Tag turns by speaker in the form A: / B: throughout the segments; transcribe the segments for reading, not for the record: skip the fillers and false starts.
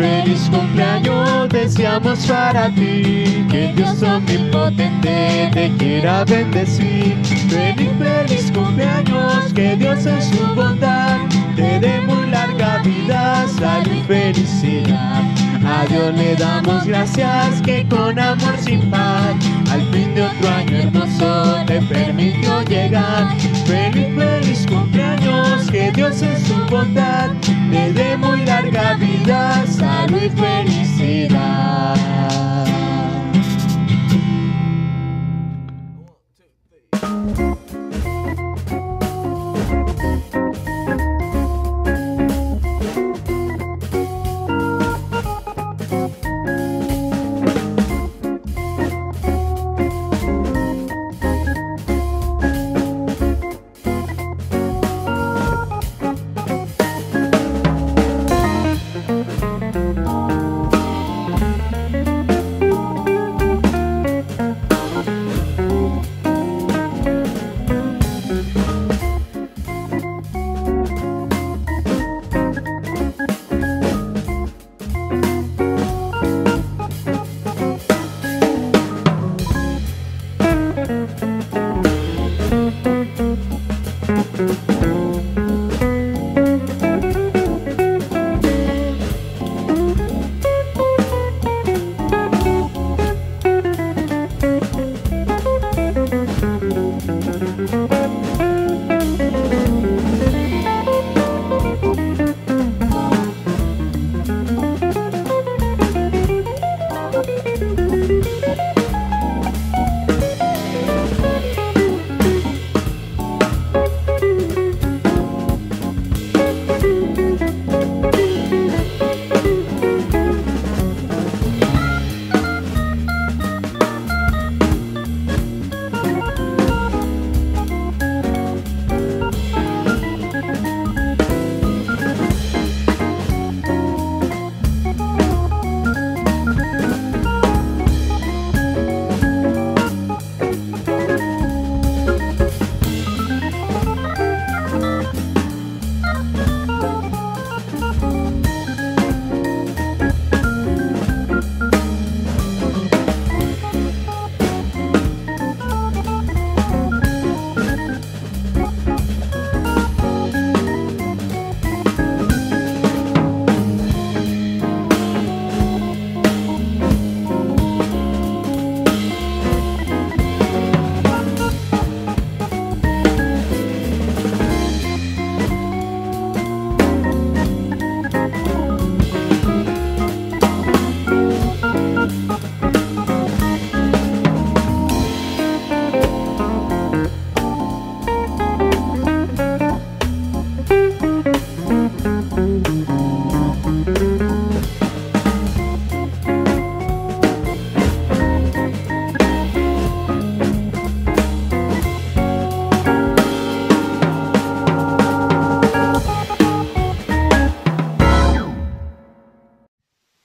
A: Feliz cumpleaños deseamos para ti, que el Dios omnipotente te quiera bendecir. Feliz, feliz cumpleaños, que Dios en su bondad te dé muy larga vida, salud y felicidad. A Dios le damos gracias que con amor sin par al fin de otro año hermoso te permitió llegar. Feliz, feliz cumpleaños, que Dios en su bondad te dé muy larga vida, salud y felicidad.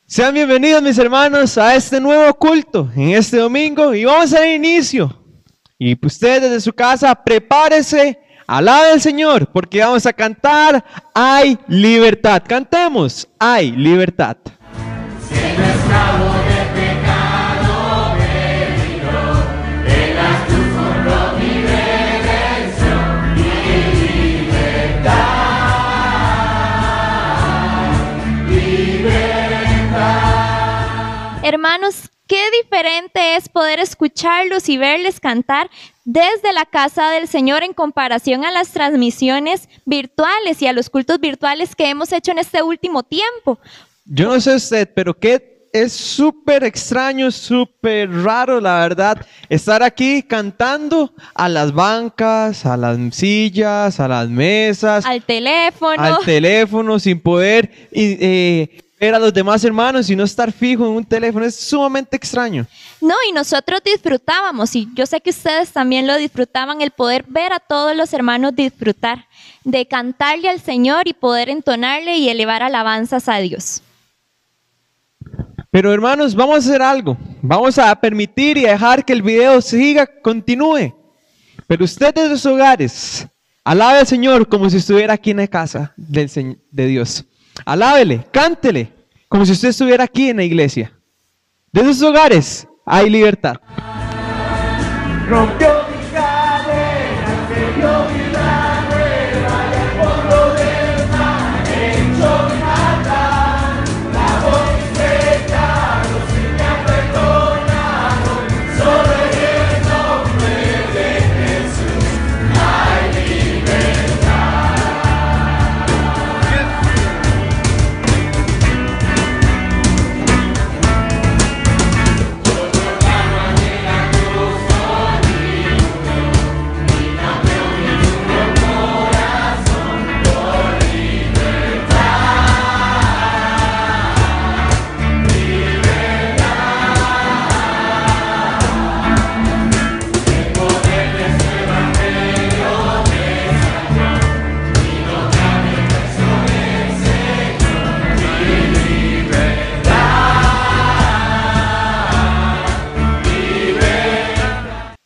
B: Sean bienvenidos mis hermanos a este nuevo culto en este domingo y vamos a dar inicio. Y usted desde su casa prepárese, alabe al Señor porque vamos a cantar Hay libertad. Cantemos, hay libertad.
A: Siendo esclavo de pecado me libró, en la cruz forjó mi redención y libertad.
C: Hermanos, qué diferente es poder escucharlos y verles cantar desde la casa del Señor en comparación a las transmisiones virtuales y a los cultos virtuales que hemos hecho en este último tiempo.
B: Yo no sé usted, pero que es súper extraño, súper raro, la verdad, estar aquí cantando a las bancas, a las sillas, a las mesas,
C: Al teléfono,
B: sin poder ver a los demás hermanos y no estar fijo en un teléfono. Es sumamente extraño.
C: No, y nosotros disfrutábamos, y yo sé que ustedes también lo disfrutaban, el poder ver a todos los hermanos disfrutar, de cantarle al Señor y poder entonarle y elevar alabanzas a Dios.
B: Pero hermanos, vamos a hacer algo. Vamos a permitir y dejar que el video continúe. Pero usted desde sus hogares, alabe al Señor como si estuviera aquí en la casa de Dios. Alábele, cántele como si usted estuviera aquí en la iglesia. Desde sus hogares hay libertad.
A: Rompió mis cadenas, me dio vida nueva y al fondo del mar echó mi maldad. Lavó mis pecados y me ha perdonado. Solo en el nombre de Jesús hay libertad.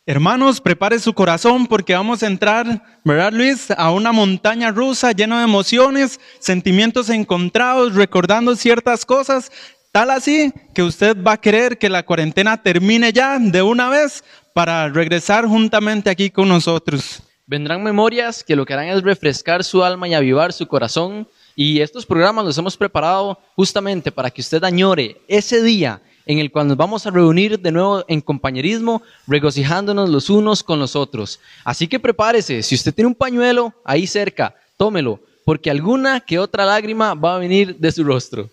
D: Hermanos, prepare su corazón porque vamos a entrar, ¿verdad, Luis?, a una montaña rusa llena de emociones, sentimientos encontrados, recordando ciertas cosas, tal así que usted va a querer que la cuarentena termine ya de una vez para regresar juntamente aquí con nosotros.
E: Vendrán memorias que lo que harán es refrescar su alma y avivar su corazón. Y estos programas los hemos preparado justamente para que usted añore ese día en el cual nos vamos a reunir de nuevo en compañerismo, regocijándonos los unos con los otros. Así que prepárese, si usted tiene un pañuelo ahí cerca, tómelo, porque alguna que otra lágrima va a venir de su rostro.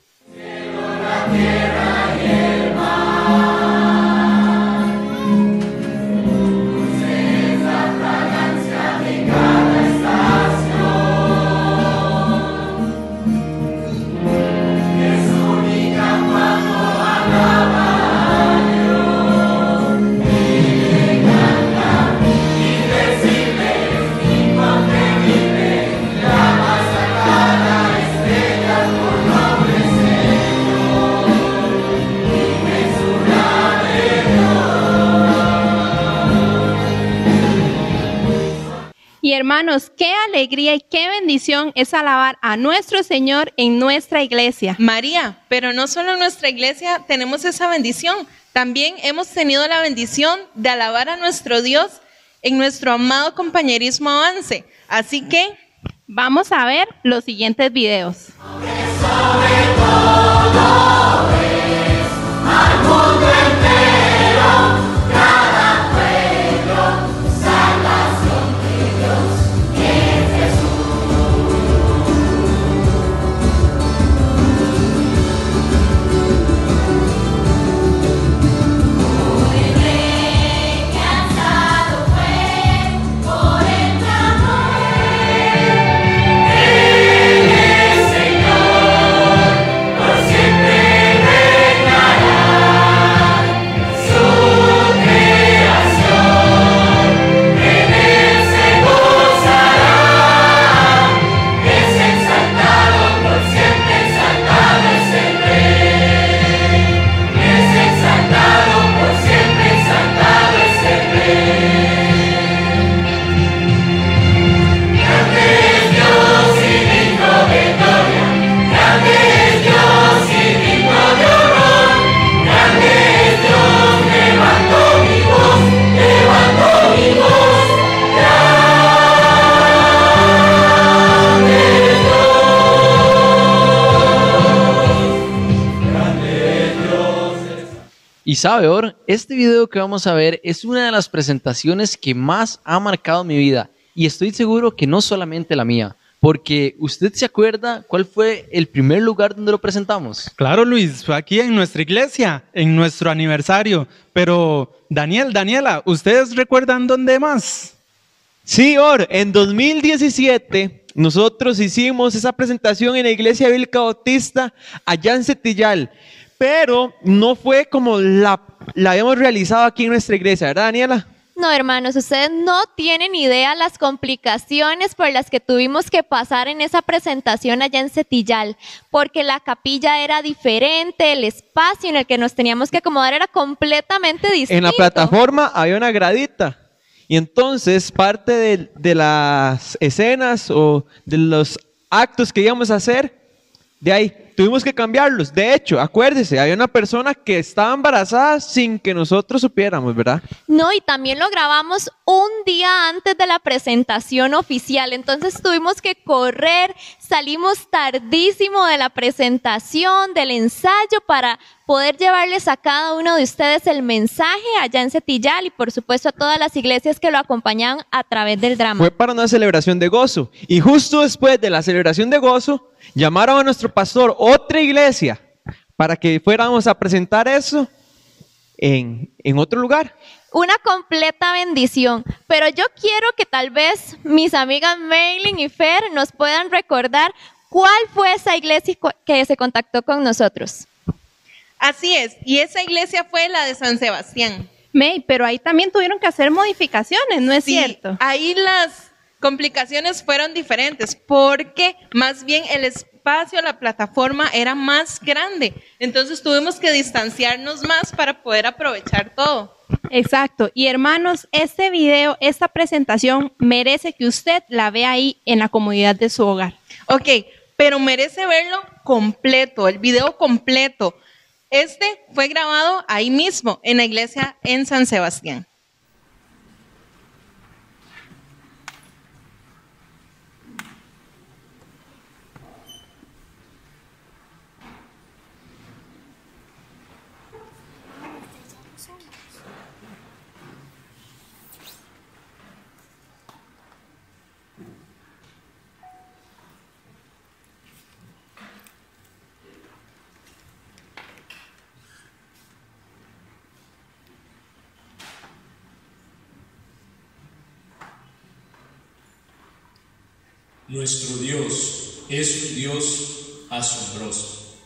F: Y hermanos, qué alegría y qué bendición es alabar a nuestro Señor en nuestra iglesia.
G: María, pero no solo en nuestra iglesia tenemos esa bendición, también hemos tenido la bendición de alabar a nuestro Dios en nuestro amado compañerismo Avance. Así que
F: vamos a ver los siguientes videos.
E: Y sabe, Or, este video que vamos a ver es una de las presentaciones que más ha marcado mi vida. Y estoy seguro que no solamente la mía, porque ¿usted se acuerda cuál fue el primer lugar donde lo presentamos?
D: Claro, Luis, fue aquí en nuestra iglesia, en nuestro aniversario. Pero, Daniela, ¿ustedes recuerdan dónde más?
B: Sí, Or, en 2017 nosotros hicimos esa presentación en la iglesia bíblica bautista allá en Cetillal, pero no fue como la habíamos realizado aquí en nuestra iglesia, ¿verdad, Daniela?
C: No, hermanos, ustedes no tienen idea las complicaciones por las que tuvimos que pasar en esa presentación allá en Cetillal, porque la capilla era diferente, el espacio en el que nos teníamos que acomodar era completamente distinto.
B: En la plataforma había una gradita y entonces parte de las escenas o de los actos que íbamos a hacer, de ahí tuvimos que cambiarlos. De hecho, acuérdese, había una persona que estaba embarazada sin que nosotros supiéramos, ¿verdad?
C: No, y también lo grabamos un día antes de la presentación oficial, entonces tuvimos que correr, salimos tardísimo de la presentación, del ensayo, para poder llevarles a cada uno de ustedes el mensaje allá en Cetillal y por supuesto a todas las iglesias que lo acompañan a través del drama.
B: Fue para una celebración de gozo. Y justo después de la celebración de gozo, llamaron a nuestro pastor otra iglesia para que fuéramos a presentar eso en otro lugar.
C: Una completa bendición, pero yo quiero que tal vez mis amigas Maylin y Fer nos puedan recordar cuál fue esa iglesia que se contactó con nosotros.
G: Así es, y esa iglesia fue la de San Sebastián.
F: May, pero ahí también tuvieron que hacer modificaciones, ¿no es
G: Sí,
F: cierto?
G: ahí las complicaciones fueron diferentes porque más bien el espacio, la plataforma era más grande. Entonces tuvimos que distanciarnos más para poder aprovechar todo.
F: Exacto. Y hermanos, este video, esta presentación merece que usted la vea ahí en la comodidad de su hogar.
G: Ok, pero merece verlo completo, el video completo. Este fue grabado ahí mismo, en la iglesia en San Sebastián.
H: Nuestro Dios es un Dios asombroso.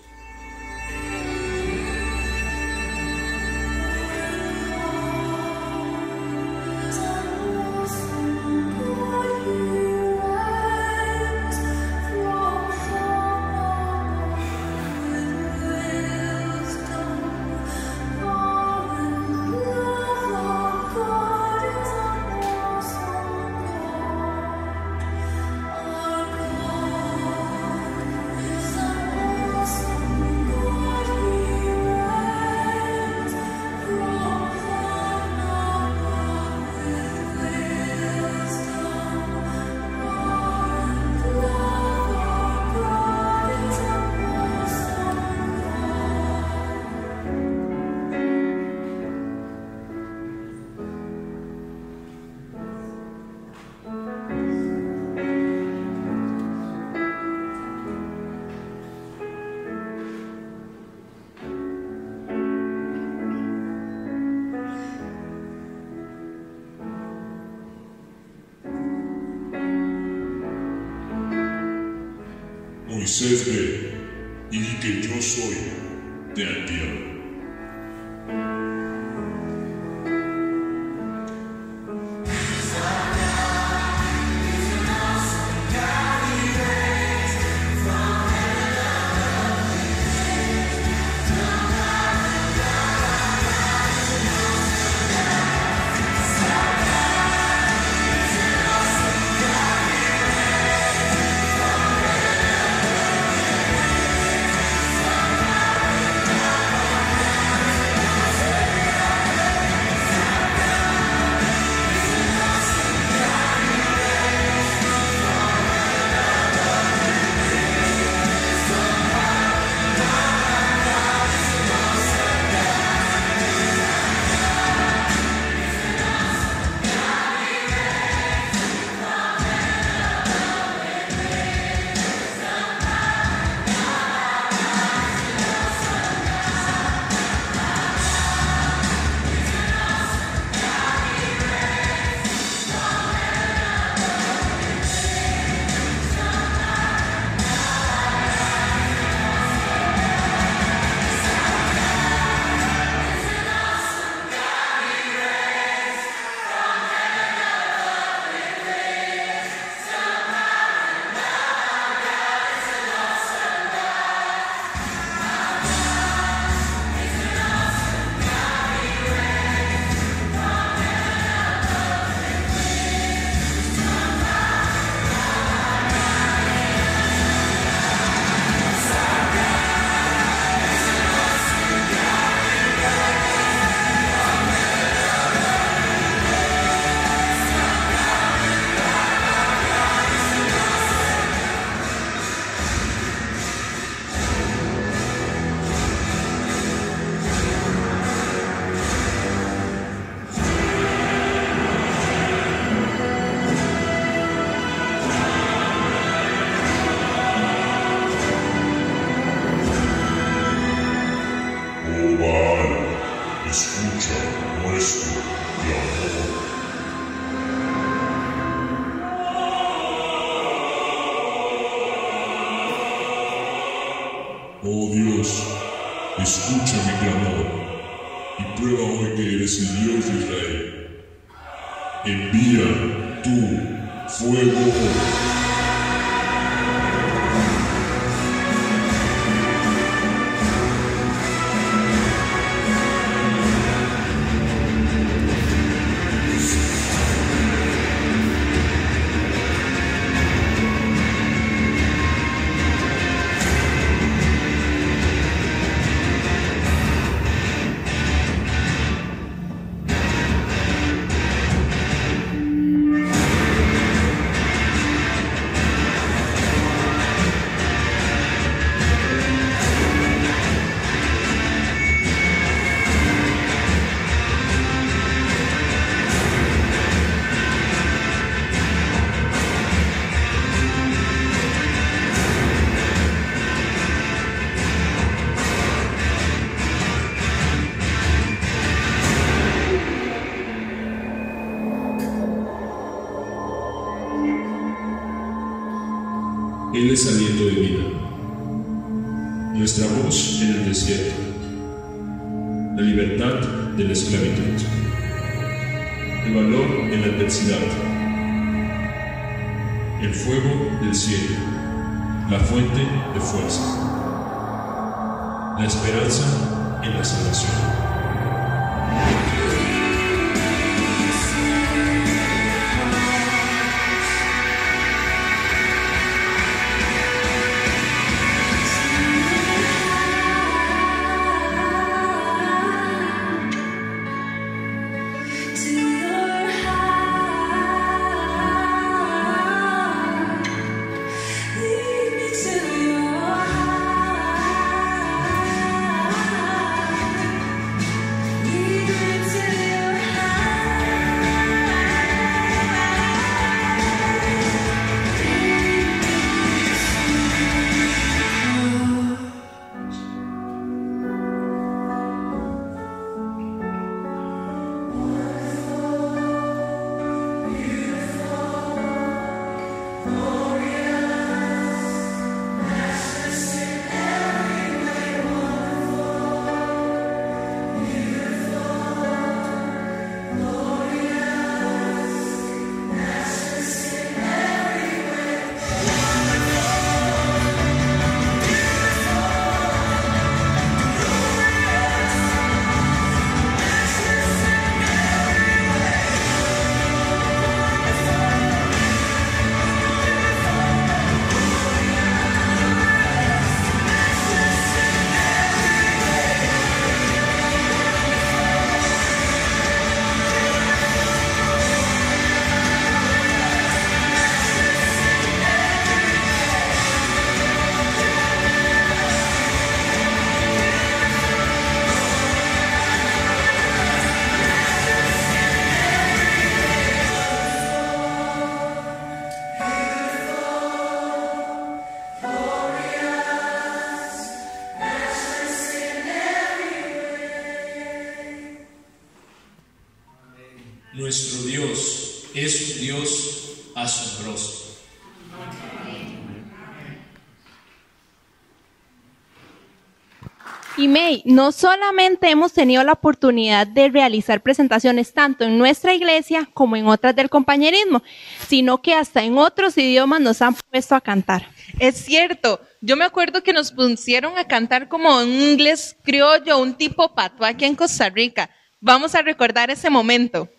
I: Moisés ve y di que yo soy, te envío. Oh Dios, escucha mi clamor y prueba hoy que eres el Dios de Israel. Envía tu fuego hoy.
H: Él es aliento de vida, nuestra voz en el desierto, la libertad de la esclavitud, el valor en la adversidad, el fuego del cielo, la fuente de fuerza, la esperanza en la salvación. Nuestro Dios es un Dios asombroso.
F: Y May, no solamente hemos tenido la oportunidad de realizar presentaciones tanto en nuestra iglesia como en otras del compañerismo, sino que hasta en otros idiomas nos han puesto a cantar.
G: Es cierto, yo me acuerdo que nos pusieron a cantar como en inglés criollo, un tipo patuá aquí en Costa Rica. Vamos a recordar ese momento.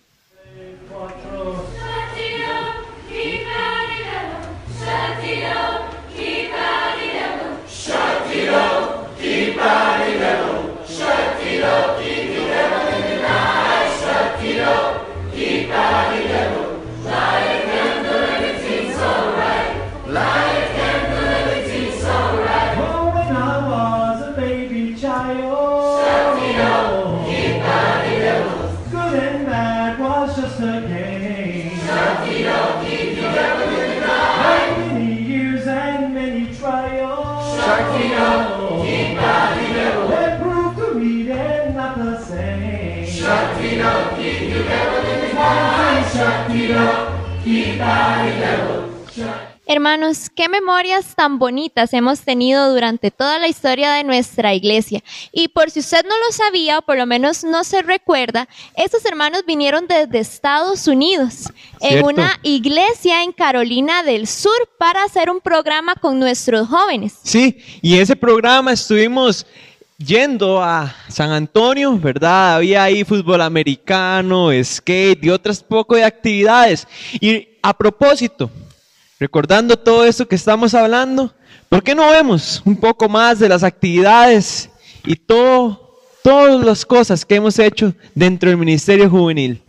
C: Hermanos, qué memorias tan bonitas hemos tenido durante toda la historia de nuestra iglesia. Y por si usted no lo sabía, o por lo menos no se recuerda, estos hermanos vinieron desde Estados Unidos, en
B: Cierto.
C: una iglesia en Carolina del Sur, para hacer un programa con nuestros jóvenes.
B: Sí, y ese programa estuvimos yendo a San Antonio, ¿verdad? Había ahí fútbol americano, skate y otras poco de actividades. Y a propósito, recordando todo esto que estamos hablando, ¿por qué no vemos un poco más de las actividades y todas las cosas que hemos hecho dentro del Ministerio Juvenil?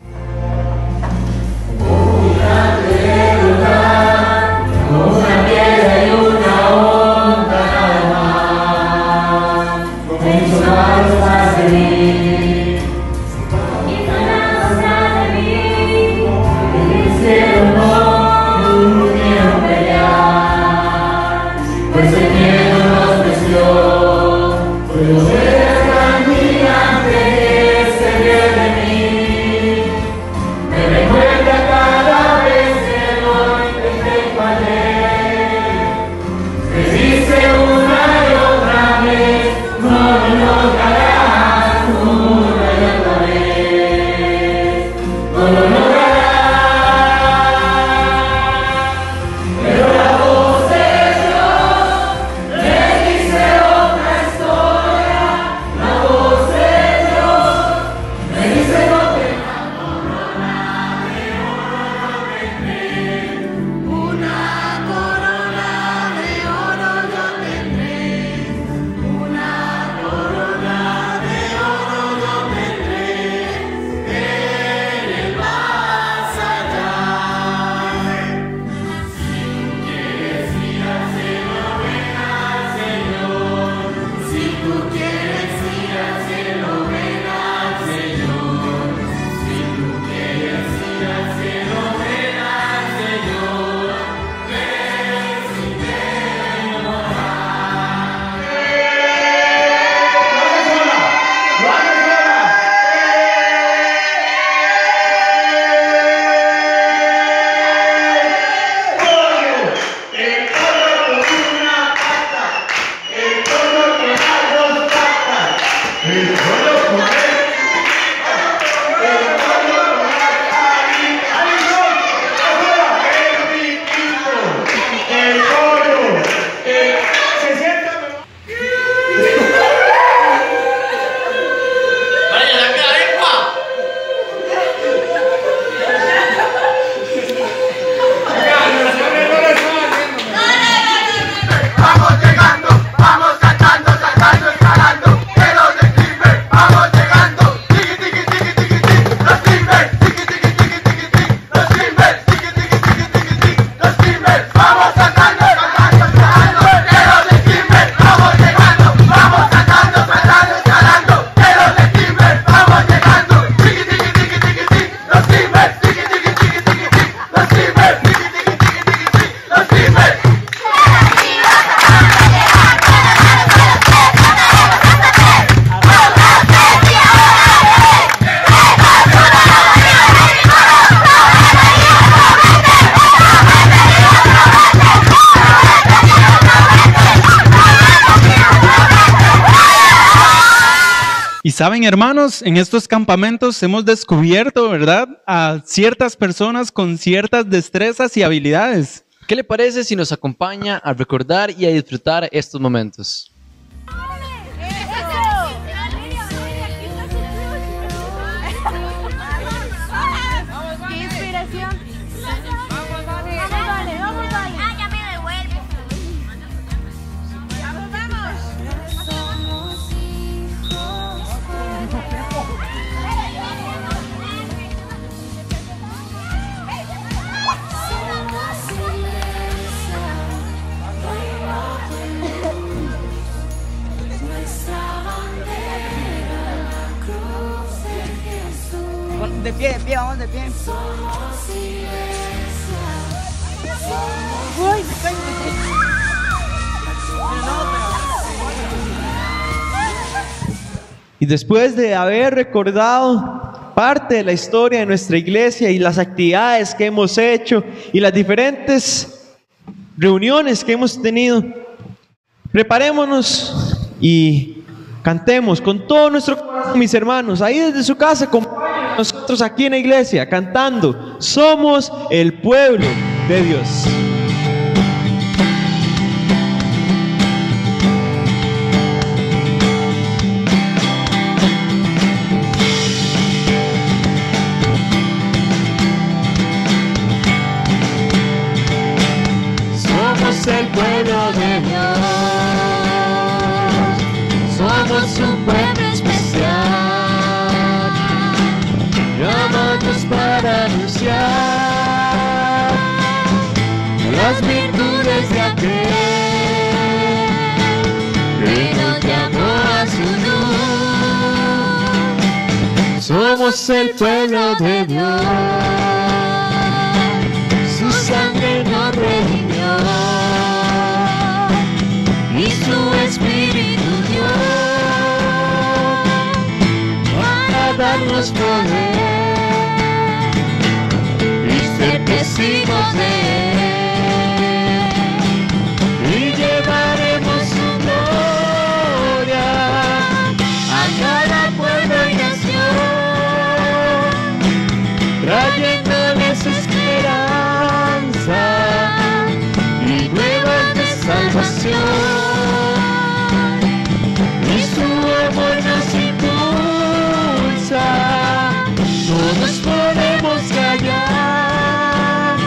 D: Y saben, hermanos, en estos campamentos hemos descubierto, ¿verdad?, a ciertas personas con ciertas destrezas y habilidades.
E: ¿Qué le parece si nos acompaña a recordar y a disfrutar estos momentos?
J: De pie, vamos de pie. Uy, me caigo.
B: Y después de haber recordado parte de la historia de nuestra iglesia y las actividades que hemos hecho y las diferentes reuniones que hemos tenido. Preparémonos y cantemos con todo nuestro corazón, mis hermanos, ahí desde su casa, con nosotros aquí en la iglesia, cantando: somos el pueblo de Dios.
A: Somos el pueblo de Dios, somos un pueblo especial, llamados para anunciar las virtudes de aquel que nos llamó a su luz. Somos el pueblo de Dios, su sangre nos redimió y su espíritu dio para darnos poder y ser testigos de él, y llevaremos su gloria a cada pueblo y nación, trayéndoles esperanza y nuevas de salvación. No nos podemos callar,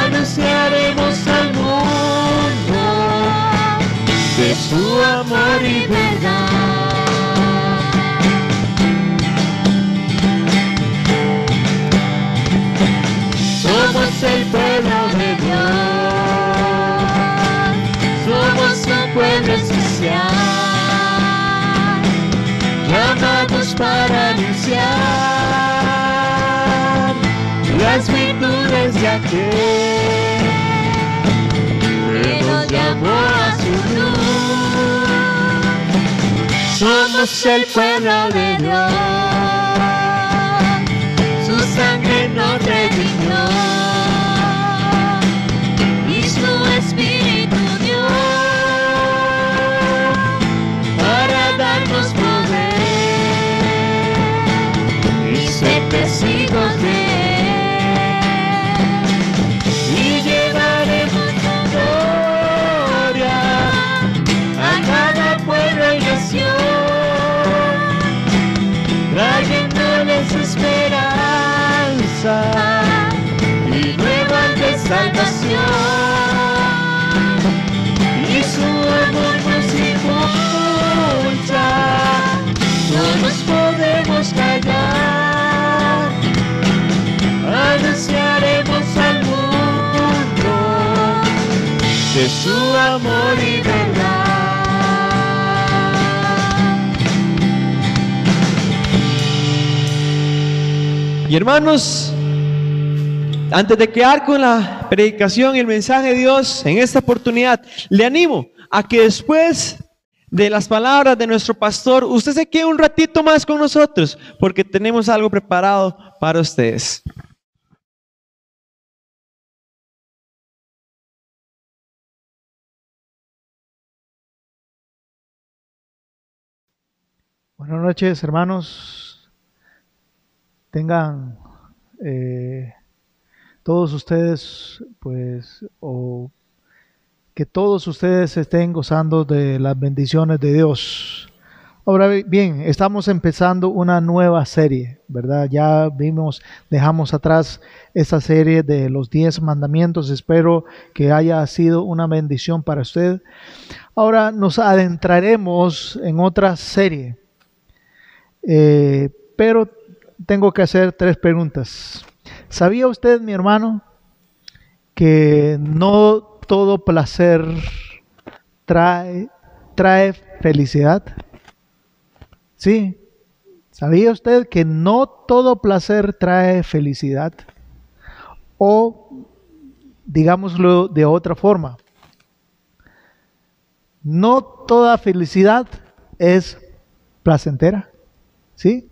A: anunciaremos al mundo de su amor y verdad. Somos el pueblo de Dios, somos un pueblo especial, llamados para anunciar las virtudes de aquel que nos llamó a su luz. Somos el pueblo de Dios, su sangre nos redimió y su espíritu dio para darnos poder ser testigos de él, y llevaremos su gloria a cada pueblo y nación, trayéndoles esperanza y nuevas de salvación, y su amor nos impulsa, no nos podemos callar, anunciaremos al mundo de su amor y verdad.
B: Y hermanos, antes de quedar con la predicación y el mensaje de Dios en esta oportunidad, le animo a que después de las palabras de nuestro pastor, usted se quede un ratito más con nosotros, porque tenemos algo preparado para ustedes.
K: Buenas noches, hermanos. Tengan todos ustedes, pues, o que todos ustedes estén gozando de las bendiciones de Dios. Ahora bien, estamos empezando una nueva serie, ¿verdad? Ya dejamos atrás esta serie de los 10 mandamientos. Espero que haya sido una bendición para usted. Ahora nos adentraremos en otra serie, pero tengo que hacer 3 preguntas. ¿Sabía usted, mi hermano, que no todo placer trae felicidad? Sí. ¿Sabía usted que no todo placer trae felicidad? O, digámoslo de otra forma, no toda felicidad es placentera. ¿Sí?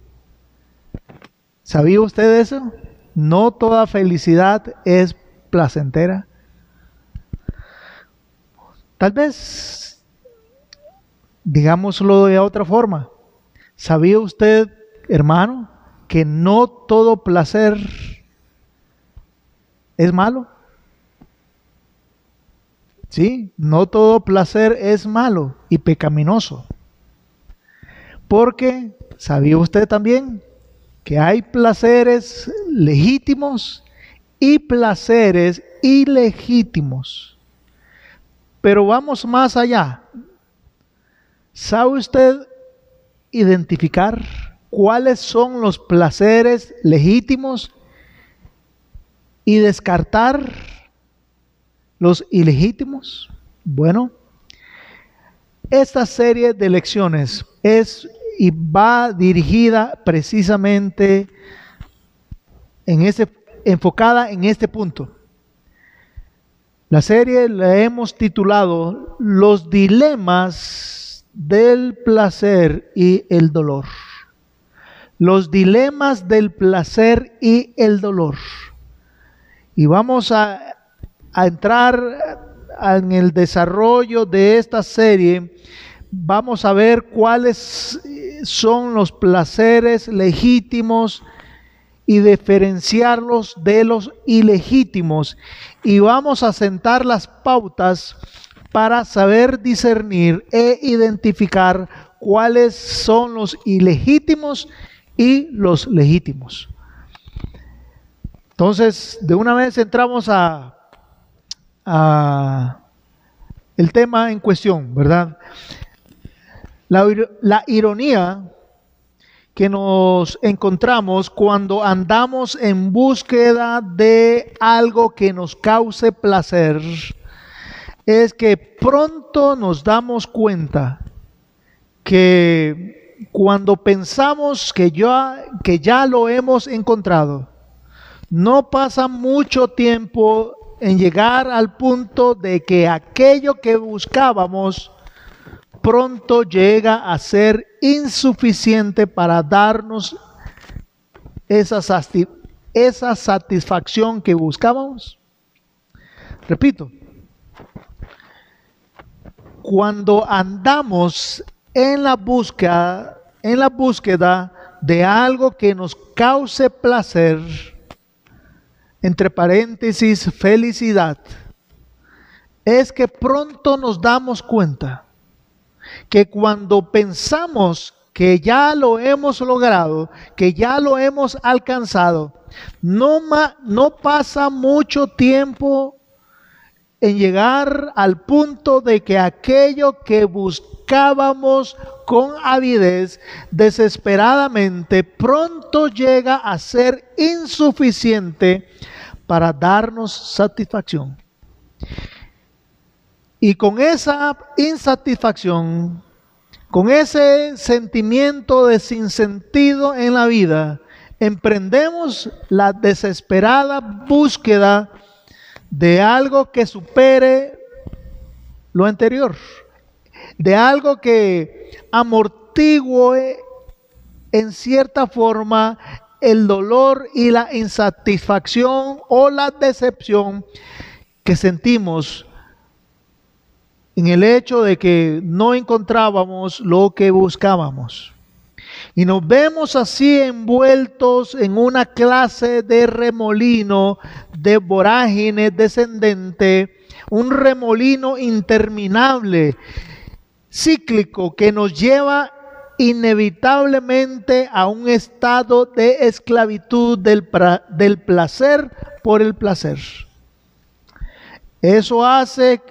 K: ¿Sabía usted eso? No toda felicidad es placentera. Tal vez, digámoslo de otra forma, ¿sabía usted, hermano, que no todo placer es malo? Sí, no todo placer es malo y pecaminoso. Porque, ¿sabía usted también que hay placeres legítimos y placeres ilegítimos? Pero vamos más allá. ¿Sabe usted identificar cuáles son los placeres legítimos y descartar los ilegítimos? Bueno, esta serie de lecciones es y va dirigida precisamente enfocada en este punto. La serie la hemos titulado Los dilemas del placer y el dolor. Los dilemas del placer y el dolor. Y vamos a entrar en el desarrollo de esta serie. Vamos a ver cuáles son los placeres legítimos y diferenciarlos de los ilegítimos. Y vamos a sentar las pautas para saber discernir e identificar cuáles son los ilegítimos y los legítimos. Entonces, de una vez entramos a el tema en cuestión, ¿verdad? La ironía que nos encontramos cuando andamos en búsqueda de algo que nos cause placer es que pronto nos damos cuenta que cuando pensamos que ya lo hemos encontrado, no pasa mucho tiempo en llegar al punto de que aquello que buscábamos pronto llega a ser insuficiente para darnos esa satisfacción que buscábamos. Repito, cuando andamos en la búsqueda de algo que nos cause placer, entre paréntesis, felicidad, es que pronto nos damos cuenta que cuando pensamos que ya lo hemos logrado, que ya lo hemos alcanzado, no pasa mucho tiempo en llegar al punto de que aquello que buscábamos con avidez, desesperadamente, pronto llega a ser insuficiente para darnos satisfacción. Y con esa insatisfacción, con ese sentimiento de sinsentido en la vida, emprendemos la desesperada búsqueda de algo que supere lo anterior, de algo que amortigue en cierta forma el dolor y la insatisfacción o la decepción que sentimos en el hecho de que no encontrábamos lo que buscábamos. Y nos vemos así envueltos en una clase de remolino, de vorágine descendente, un remolino interminable, cíclico, que nos lleva inevitablemente a un estado de esclavitud del placer por el placer. Eso hace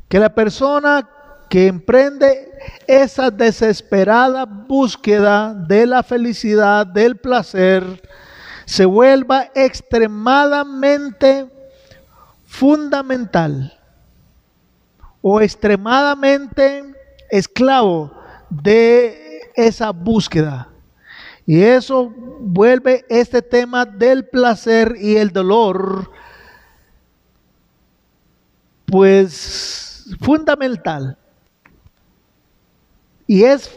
K: que la persona que emprende esa desesperada búsqueda de la felicidad, del placer, se vuelva extremadamente fundamental o extremadamente esclavo de esa búsqueda. Y eso vuelve este tema del placer y el dolor, pues, fundamental. Y es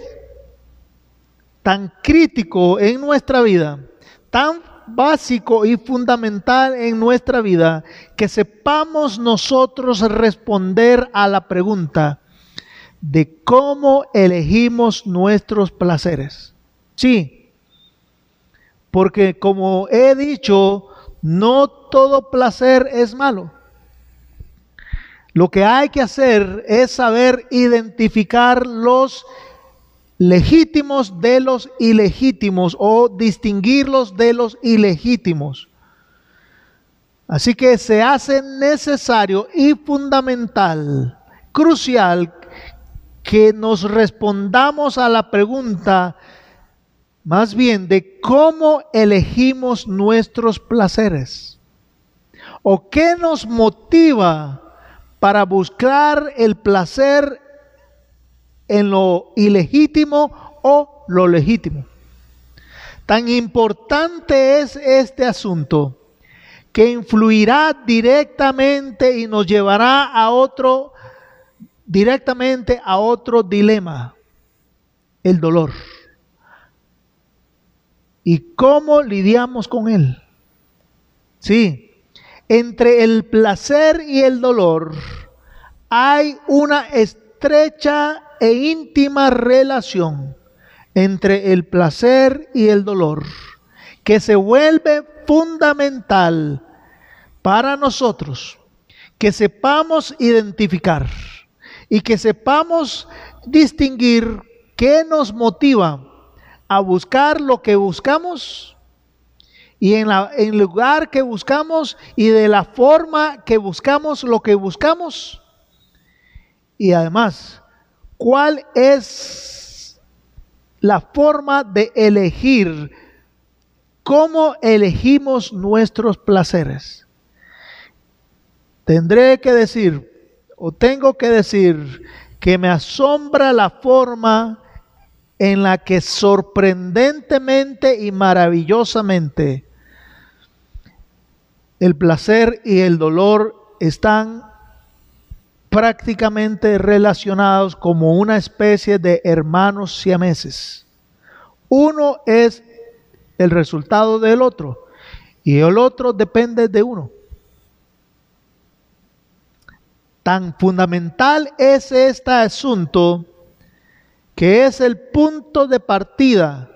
K: tan crítico en nuestra vida, tan básico y fundamental en nuestra vida que sepamos nosotros responder a la pregunta de cómo elegimos nuestros placeres. Sí, porque como he dicho, no todo placer es malo. Lo que hay que hacer es saber identificar los legítimos de los ilegítimos o distinguirlos de los ilegítimos. Así que se hace necesario y fundamental, crucial, que nos respondamos a la pregunta, más bien, de cómo elegimos nuestros placeres. ¿O qué nos motiva para buscar el placer en lo ilegítimo o lo legítimo? Tan importante es este asunto que influirá directamente y nos llevará directamente a otro dilema: el dolor. ¿Y cómo lidiamos con él? Sí, entre el placer y el dolor hay una estrecha e íntima relación entre el placer y el dolor, que se vuelve fundamental para nosotros que sepamos identificar y que sepamos distinguir qué nos motiva a buscar lo que buscamos y en el lugar que buscamos y de la forma que buscamos lo que buscamos. Y además, ¿cuál es la forma de elegir? ¿Cómo elegimos nuestros placeres? Tendré que decir, o tengo que decir, que me asombra la forma en la que sorprendentemente y maravillosamente el placer y el dolor están prácticamente relacionados como una especie de hermanos siameses. Uno es el resultado del otro y el otro depende de uno. Tan fundamental es este asunto que es el punto de partida.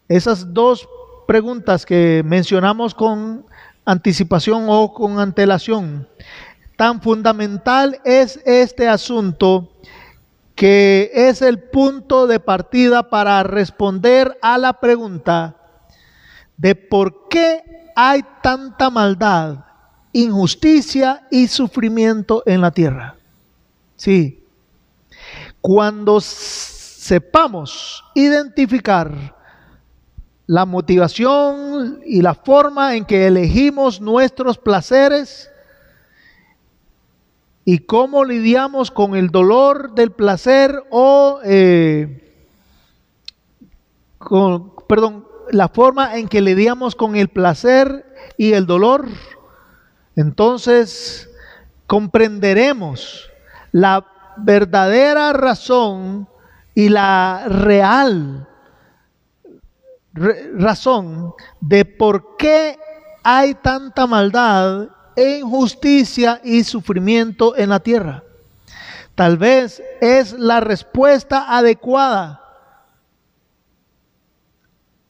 K: Esas dos preguntas que mencionamos con anticipación o con antelación. Tan fundamental es este asunto que es el punto de partida para responder a la pregunta de por qué hay tanta maldad, injusticia y sufrimiento en la tierra. Sí. Cuando sepamos identificar la motivación y la forma en que elegimos nuestros placeres y cómo lidiamos con el dolor del placer o la forma en que lidiamos con el placer y el dolor, entonces comprenderemos la verdadera razón y la real razón de por qué hay tanta maldad, injusticia y sufrimiento en la tierra. Tal vez es la respuesta adecuada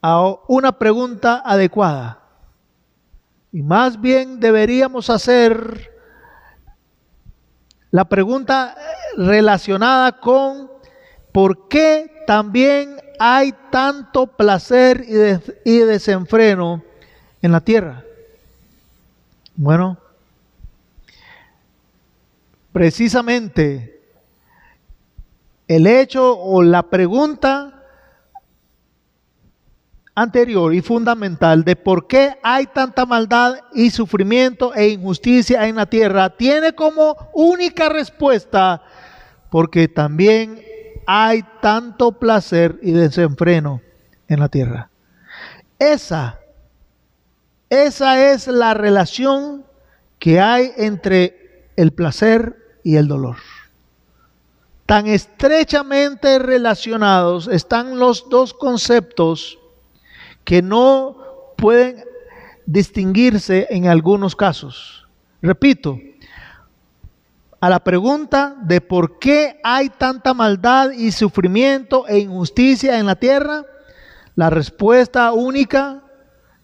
K: a una pregunta adecuada. Y más bien deberíamos hacer la pregunta relacionada con por qué también hay tanto placer y desenfreno en la tierra. Bueno, precisamente el hecho o la pregunta anterior y fundamental de por qué hay tanta maldad y sufrimiento e injusticia en la tierra tiene como única respuesta porque también hay tanto placer y desenfreno en la tierra. Esa es la relación que hay entre el placer y el dolor. Tan estrechamente relacionados están los dos conceptos que no pueden distinguirse en algunos casos. Repito, a la pregunta de por qué hay tanta maldad y sufrimiento e injusticia en la tierra, la respuesta única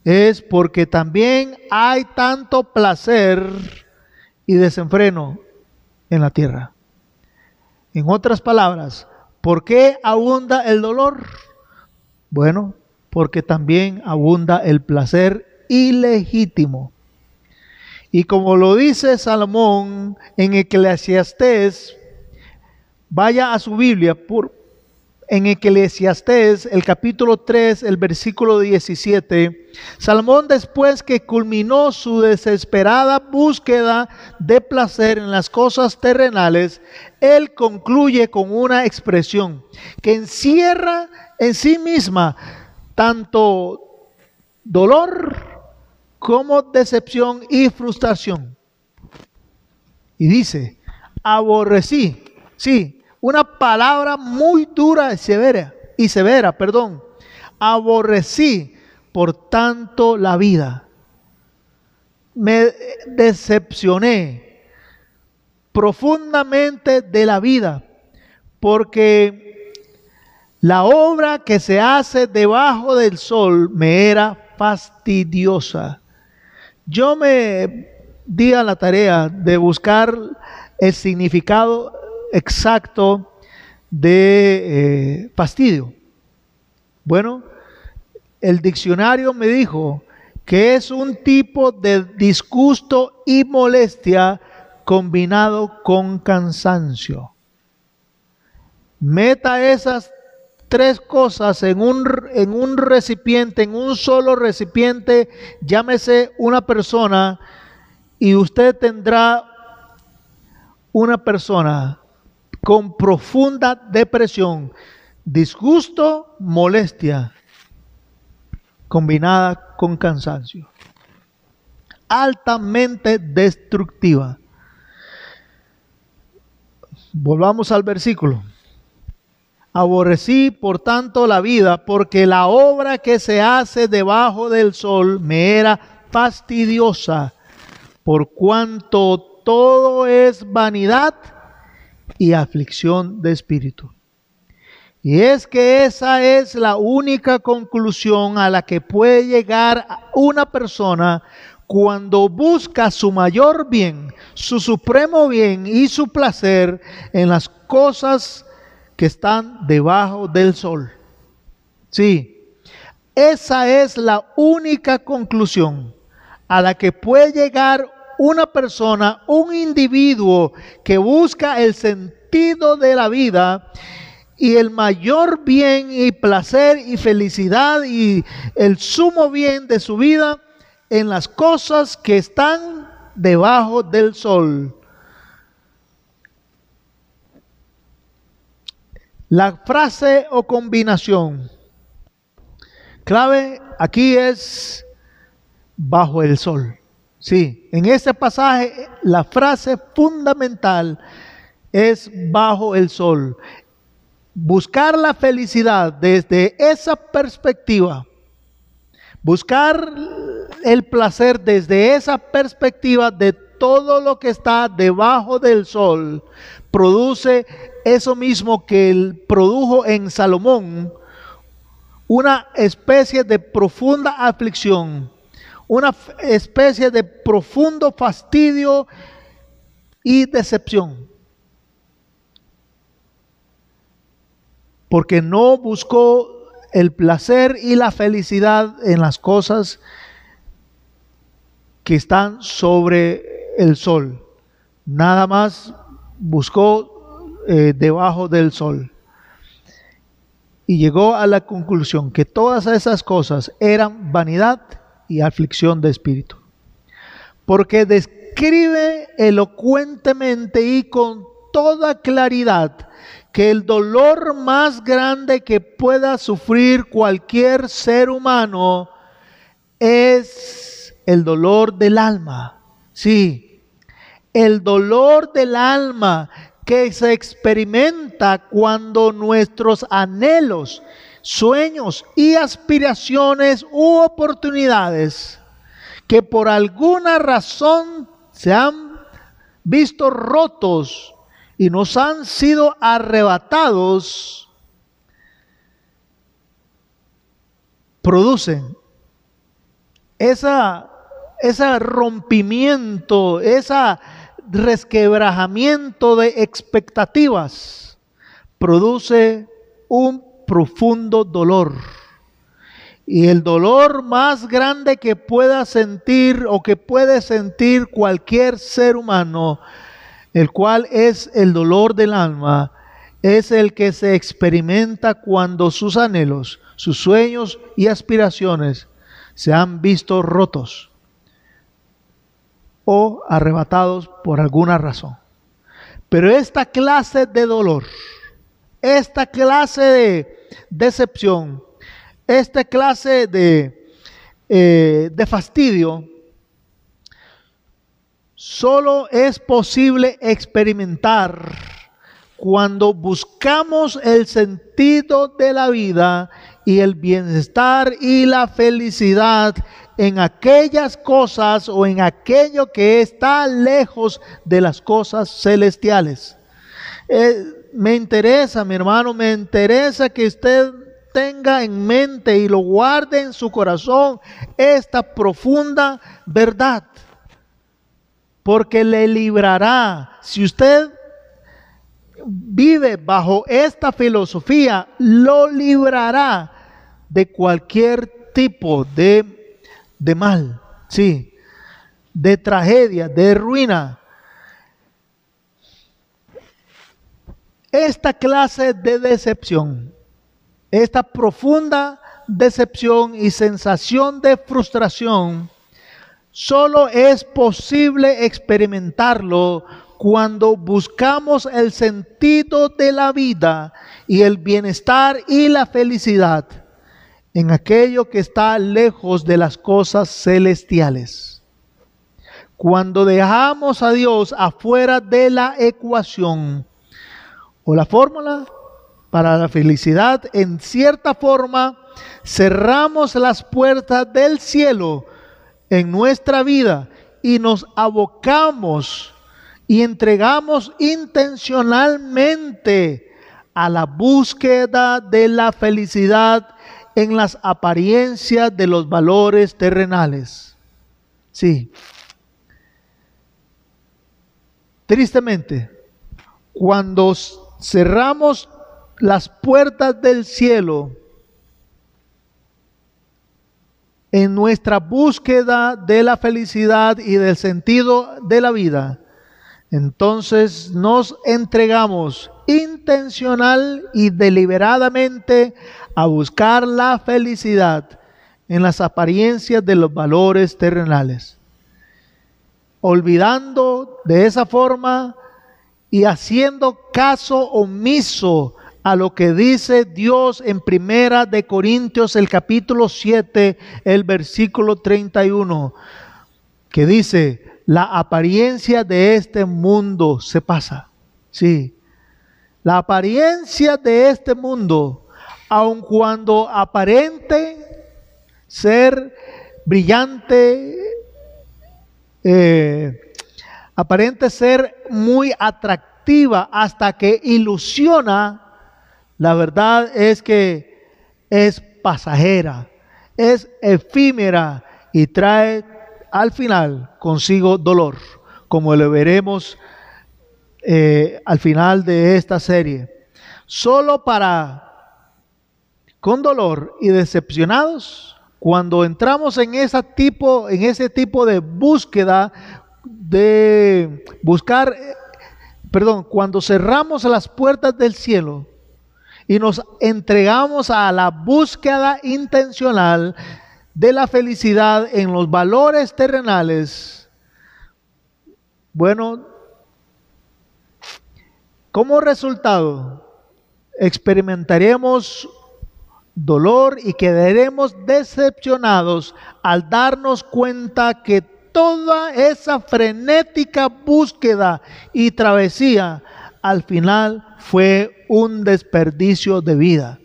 K: es porque también hay tanto placer y desenfreno en la tierra. En otras palabras, ¿por qué abunda el dolor? Bueno, porque también abunda el placer ilegítimo. Y como lo dice Salomón en Eclesiastés, vaya a su Biblia, en Eclesiastés, el capítulo 3, el versículo 17, Salomón, después que culminó su desesperada búsqueda de placer en las cosas terrenales, él concluye con una expresión que encierra en sí misma tanto dolor como decepción y frustración. Y dice, aborrecí, sí, una palabra muy dura y severa, aborrecí por tanto la vida. Me decepcioné profundamente de la vida, porque la obra que se hace debajo del sol me era fastidiosa. Yo me di a la tarea de buscar el significado exacto de fastidio. Bueno, el diccionario me dijo que es un tipo de disgusto y molestia combinado con cansancio. Meta esas tres cosas en un recipiente, en un solo recipiente, llámese una persona, y usted tendrá una persona con profunda depresión, disgusto, molestia, combinada con cansancio, altamente destructiva. Volvamos al versículo. Aborrecí por tanto la vida, porque la obra que se hace debajo del sol me era fastidiosa, por cuanto todo es vanidad y aflicción de espíritu. Y es que esa es la única conclusión a la que puede llegar una persona cuando busca su mayor bien, su supremo bien y su placer en las cosas que están debajo del sol. Sí, esa es la única conclusión a la que puede llegar una persona, un individuo que busca el sentido de la vida y el mayor bien y placer y felicidad y el sumo bien de su vida en las cosas que están debajo del sol. La frase o combinación clave aquí es bajo el sol. Sí, en este pasaje la frase fundamental es bajo el sol. Buscar la felicidad desde esa perspectiva, buscar el placer desde esa perspectiva de todo lo que está debajo del sol, produce eso mismo que él produjo en Salomón, una especie de profunda aflicción, una especie de profundo fastidio y decepción. Porque no buscó el placer y la felicidad en las cosas que están sobre el sol. Nada más buscó debajo del sol. Y llegó a la conclusión que todas esas cosas eran vanidad y aflicción de espíritu. Porque describe elocuentemente y con toda claridad que el dolor más grande que pueda sufrir cualquier ser humano es el dolor del alma. Sí, el dolor del alma que se experimenta cuando nuestros anhelos sueños y aspiraciones u oportunidades que por alguna razón se han visto rotos y nos han sido arrebatados, producen ese rompimiento, ese resquebrajamiento de expectativas, produce un profundo dolor. Y el dolor más grande que pueda sentir o que puede sentir cualquier ser humano, el cual es el dolor del alma, es el que se experimenta cuando sus anhelos, sus sueños y aspiraciones se han visto rotos o arrebatados por alguna razón. Pero esta clase de dolor, esta clase de decepción, esta clase de fastidio, solo es posible experimentar cuando buscamos el sentido de la vida y el bienestar y la felicidad en aquellas cosas o en aquello que está lejos de las cosas celestiales. Me interesa, mi hermano, me interesa que usted tenga en mente y lo guarde en su corazón esta profunda verdad, porque le librará. Si usted vive bajo esta filosofía, lo librará de cualquier tipo de mal, sí, de tragedia, de ruina. Esta clase de decepción, esta profunda decepción y sensación de frustración, solo es posible experimentarlo cuando buscamos el sentido de la vida y el bienestar y la felicidad en aquello que está lejos de las cosas celestiales. Cuando dejamos a Dios afuera de la ecuación o la fórmula para la felicidad, en cierta forma cerramos las puertas del cielo en nuestra vida y nos abocamos y entregamos intencionalmente a la búsqueda de la felicidad en las apariencias de los valores terrenales. Sí. Tristemente, cuando cerramos las puertas del cielo en nuestra búsqueda de la felicidad y del sentido de la vida, entonces nos entregamos intencional y deliberadamente a buscar la felicidad en las apariencias de los valores terrenales, olvidando de esa forma y haciendo caso omiso a lo que dice Dios en Primera de Corintios, el capítulo 7, el versículo 31, que dice: la apariencia de este mundo se pasa. Sí, la apariencia de este mundo, aun cuando aparente ser brillante, aparente ser muy atractiva hasta que ilusiona, la verdad es que es pasajera, es efímera y trae al final consigo dolor, como lo veremos al final de esta serie. Solo con dolor y decepcionados, cuando entramos en ese tipo de búsqueda, de buscar, cuando cerramos las puertas del cielo y nos entregamos a la búsqueda intencional de la felicidad en los valores terrenales, bueno, como resultado experimentaremos dolor y quedaremos decepcionados al darnos cuenta que toda esa frenética búsqueda y travesía al final fue un desperdicio de vida.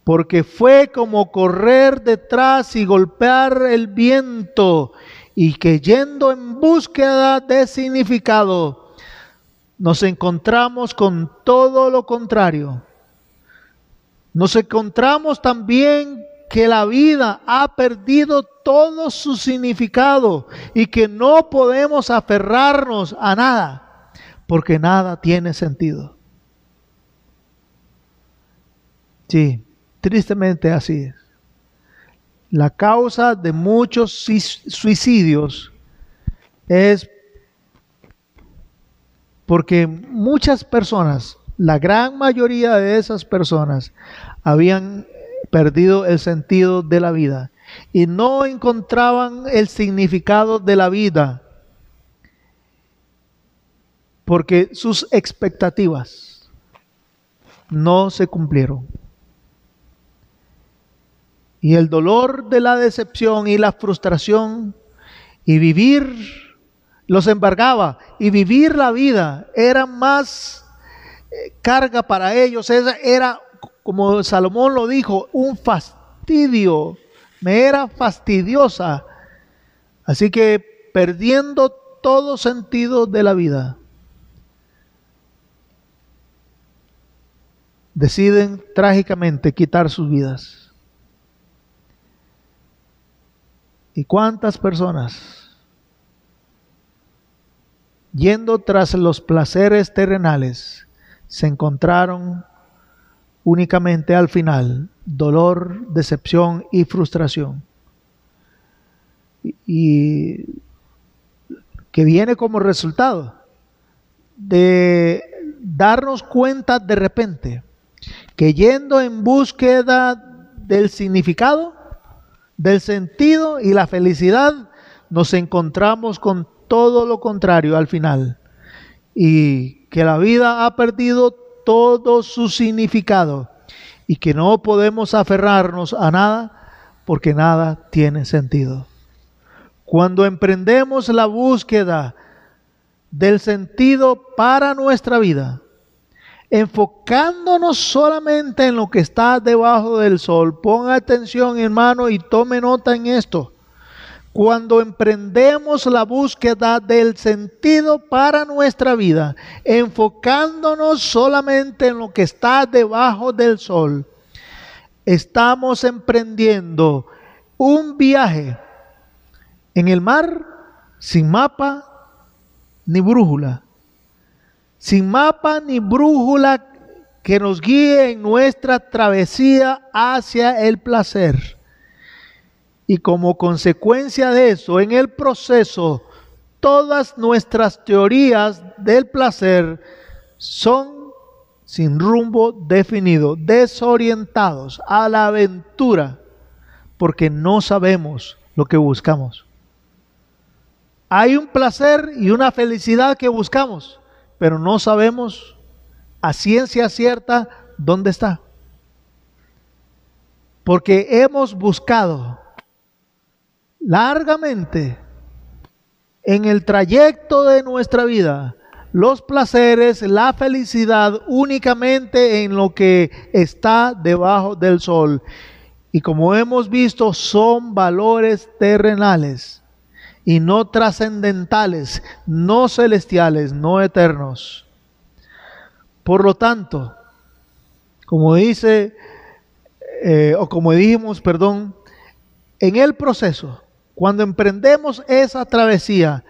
K: porque fue como correr detrás y golpear el viento, y que yendo en búsqueda de significado, nos encontramos con todo lo contrario. Nos encontramos también que la vida ha perdido todo su significado y que no podemos aferrarnos a nada, porque nada tiene sentido. Sí, tristemente así es. La causa de muchos suicidios es porque muchas personas, la gran mayoría de esas personas, habían perdido el sentido de la vida y no encontraban el significado de la vida porque sus expectativas no se cumplieron. Y el dolor de la decepción y la frustración y vivir los embargaba, y vivir la vida era más carga para ellos. Era, como Salomón lo dijo, un fastidio, me era fastidiosa. Así que perdiendo todo sentido de la vida, deciden trágicamente quitar sus vidas. ¿Y cuántas personas, yendo tras los placeres terrenales, se encontraron únicamente al final dolor, decepción y frustración? Y que viene como resultado de darnos cuenta de repente que yendo en búsqueda del significado, del sentido y la felicidad, nos encontramos con todo lo contrario al final, y que la vida ha perdido todo su significado y que no podemos aferrarnos a nada porque nada tiene sentido. Cuando emprendemos la búsqueda del sentido para nuestra vida, enfocándonos solamente en lo que está debajo del sol. Ponga atención, hermano, y tome nota en esto. Cuando emprendemos la búsqueda del sentido para nuestra vida, enfocándonos solamente en lo que está debajo del sol, estamos emprendiendo un viaje en el mar sin mapa ni brújula. Sin mapa ni brújula que nos guíe en nuestra travesía hacia el placer. Y como consecuencia de eso, en el proceso, todas nuestras teorías del placer son sin rumbo definido, desorientados a la aventura, porque no sabemos lo que buscamos. Hay un placer y una felicidad que buscamos, pero no sabemos a ciencia cierta dónde está. Porque hemos buscado largamente en el trayecto de nuestra vida los placeres, la felicidad únicamente en lo que está debajo del sol. Y como hemos visto, son valores terrenales y no trascendentales, no celestiales, no eternos. Por lo tanto, como dice, como dijimos, en el proceso, cuando emprendemos esa travesía,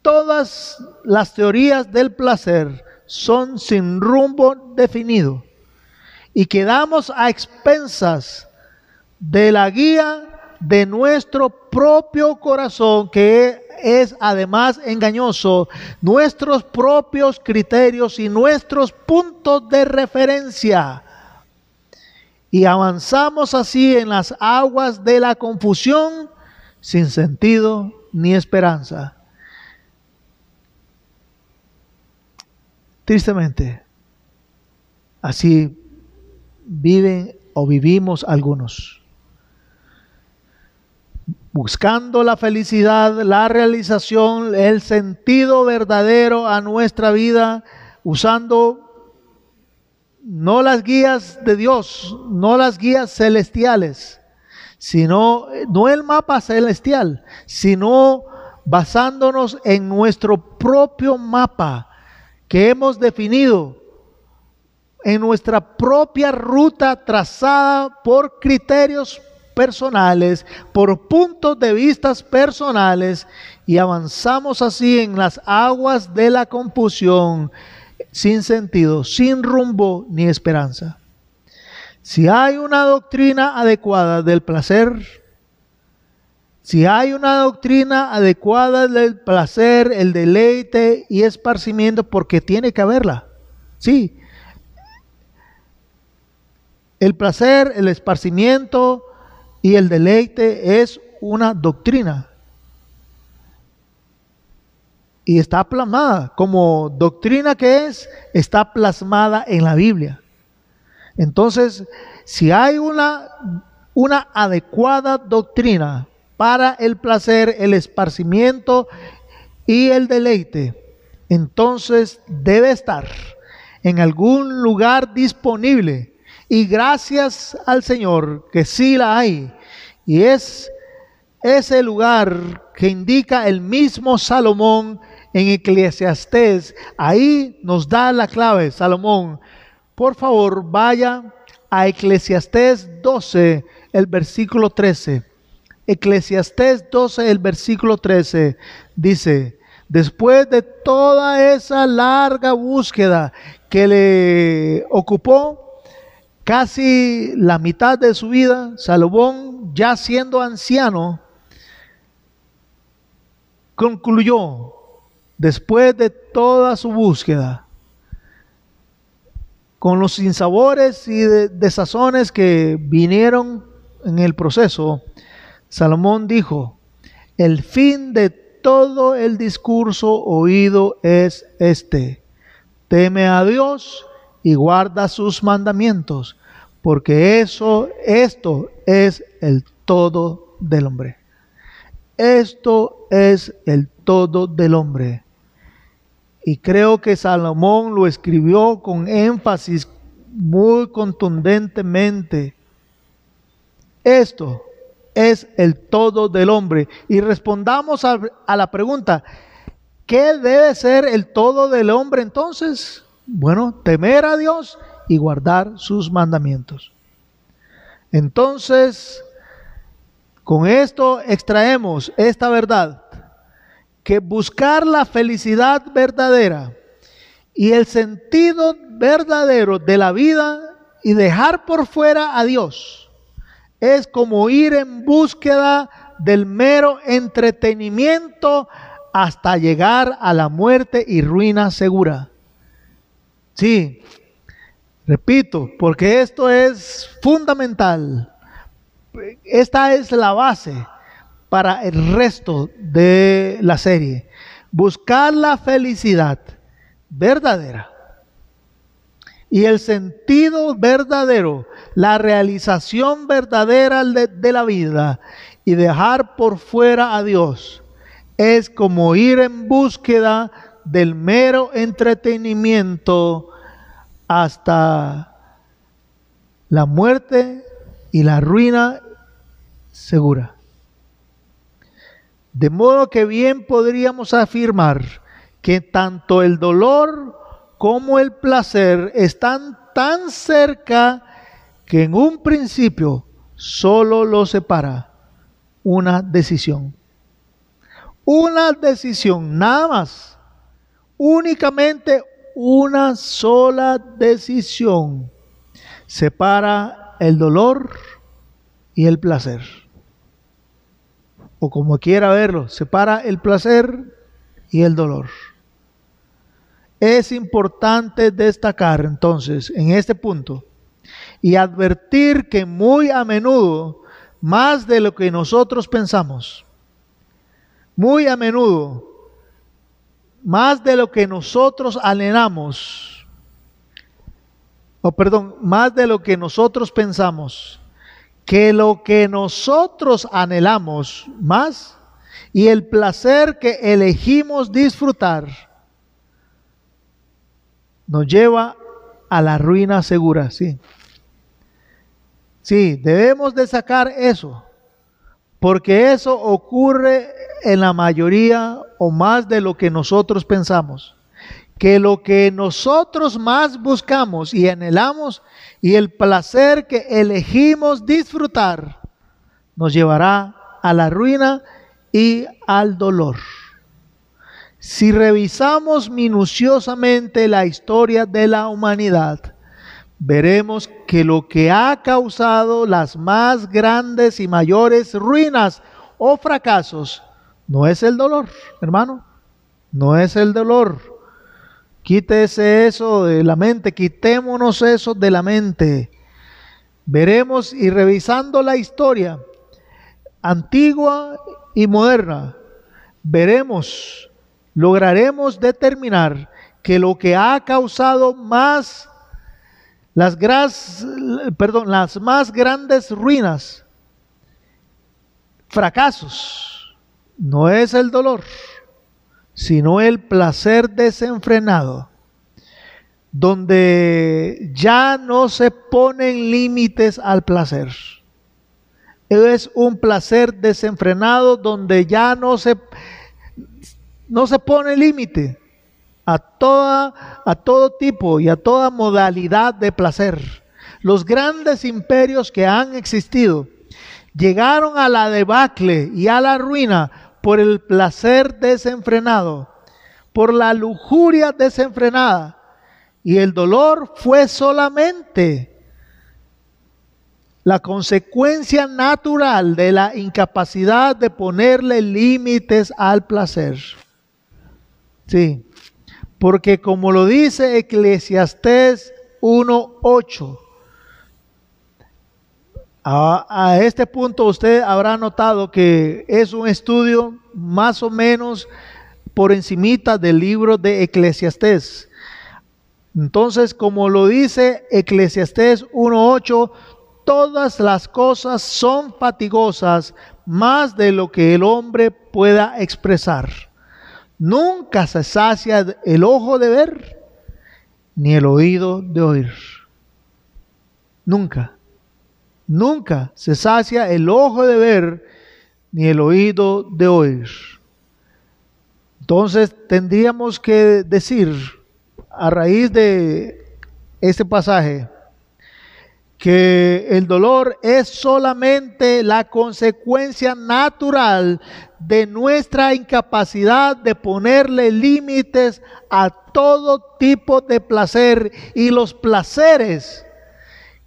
K: todas las teorías del placer son sin rumbo definido y quedamos a expensas de la guía de nuestro propio corazón, que es además engañoso, nuestros propios criterios y nuestros puntos de referencia. Y avanzamos así en las aguas de la confusión, sin sentido ni esperanza. Tristemente, así viven o vivimos algunos, buscando la felicidad, la realización, el sentido verdadero a nuestra vida, usando no las guías de Dios, no las guías celestiales, sino, no el mapa celestial, sino basándonos en nuestro propio mapa que hemos definido, en nuestra propia ruta trazada por criterios personales, por puntos de vista personales, y avanzamos así en las aguas de la confusión, sin sentido, sin rumbo ni esperanza. Si hay una doctrina adecuada del placer, si hay una doctrina adecuada del placer, el deleite y esparcimiento, porque tiene que haberla, sí. El placer, el esparcimiento y el deleite es una doctrina. Y está plasmada, como doctrina que es, está plasmada en la Biblia. Entonces, si hay una adecuada doctrina para el placer, el esparcimiento y el deleite, entonces debe estar en algún lugar disponible. Y gracias al Señor que sí la hay. Y es ese lugar que indica el mismo Salomón en Eclesiastés. Ahí nos da la clave, Salomón. Por favor, vaya a Eclesiastés 12, el versículo 13. Eclesiastés 12, el versículo 13, dice: después de toda esa larga búsqueda que le ocupó casi la mitad de su vida, Salomón, ya siendo anciano, concluyó, después de toda su búsqueda, con los sinsabores y desazones que vinieron en el proceso, Salomón dijo: el fin de todo el discurso oído es este: teme a Dios y guarda sus mandamientos, porque esto es el todo del hombre. Esto es el todo del hombre. Y creo que Salomón lo escribió con énfasis muy contundentemente. Esto es el todo del hombre. Y respondamos a la pregunta: ¿qué debe ser el todo del hombre entonces? Bueno, temer a Dios y guardar sus mandamientos. Entonces, con esto extraemos esta verdad, que buscar la felicidad verdadera y el sentido verdadero de la vida y dejar por fuera a Dios es como ir en búsqueda del mero entretenimiento hasta llegar a la muerte y ruina segura. Sí, repito, porque esto es fundamental. Esta es la base para el resto de la serie. Buscar la felicidad verdadera y el sentido verdadero, la realización verdadera de la vida y dejar por fuera a Dios es como ir en búsqueda del mero entretenimiento hasta la muerte y la ruina segura. De modo que bien podríamos afirmar que tanto el dolor como el placer están tan cerca que en un principio solo los separa una decisión. Una decisión, nada más. Únicamente una sola decisión separa el dolor y el placer. O como quiera verlo, separa el placer y el dolor. Es importante destacar entonces en este punto y advertir que muy a menudo, más de lo que nosotros pensamos, muy a menudo, más de lo que nosotros anhelamos, más de lo que nosotros pensamos, que lo que nosotros anhelamos más y el placer que elegimos disfrutar nos lleva a la ruina segura. Sí, sí, debemos de sacar eso, porque eso ocurre en la mayoría o más de lo que nosotros pensamos. Que lo que nosotros más buscamos y anhelamos y el placer que elegimos disfrutar nos llevará a la ruina y al dolor. Si revisamos minuciosamente la historia de la humanidad, veremos que lo que ha causado las más grandes y mayores ruinas o fracasos no es el dolor, hermano, no es el dolor. Quítese eso de la mente, quitémonos eso de la mente. Veremos y revisando la historia antigua y moderna, lograremos determinar que lo que ha causado las más grandes ruinas, fracasos, no es el dolor, sino el placer desenfrenado, donde ya no se ponen límites al placer. Es un placer desenfrenado donde ya no se pone límite a todo tipo y a toda modalidad de placer. Los grandes imperios que han existido llegaron a la debacle y a la ruina por el placer desenfrenado, por la lujuria desenfrenada, y el dolor fue solamente la consecuencia natural de la incapacidad de ponerle límites al placer. Sí, porque como lo dice Eclesiastés 1:8, a este punto usted habrá notado que es un estudio más o menos por encimita del libro de Eclesiastés. Entonces, como lo dice Eclesiastés 1:8, todas las cosas son fatigosas más de lo que el hombre pueda expresar. Nunca se sacia el ojo de ver, ni el oído de oír. Nunca. Nunca se sacia el ojo de ver, ni el oído de oír. Entonces tendríamos que decir, a raíz de este pasaje, que el dolor es solamente la consecuencia natural de nuestra incapacidad de ponerle límites a todo tipo de placer, y los placeres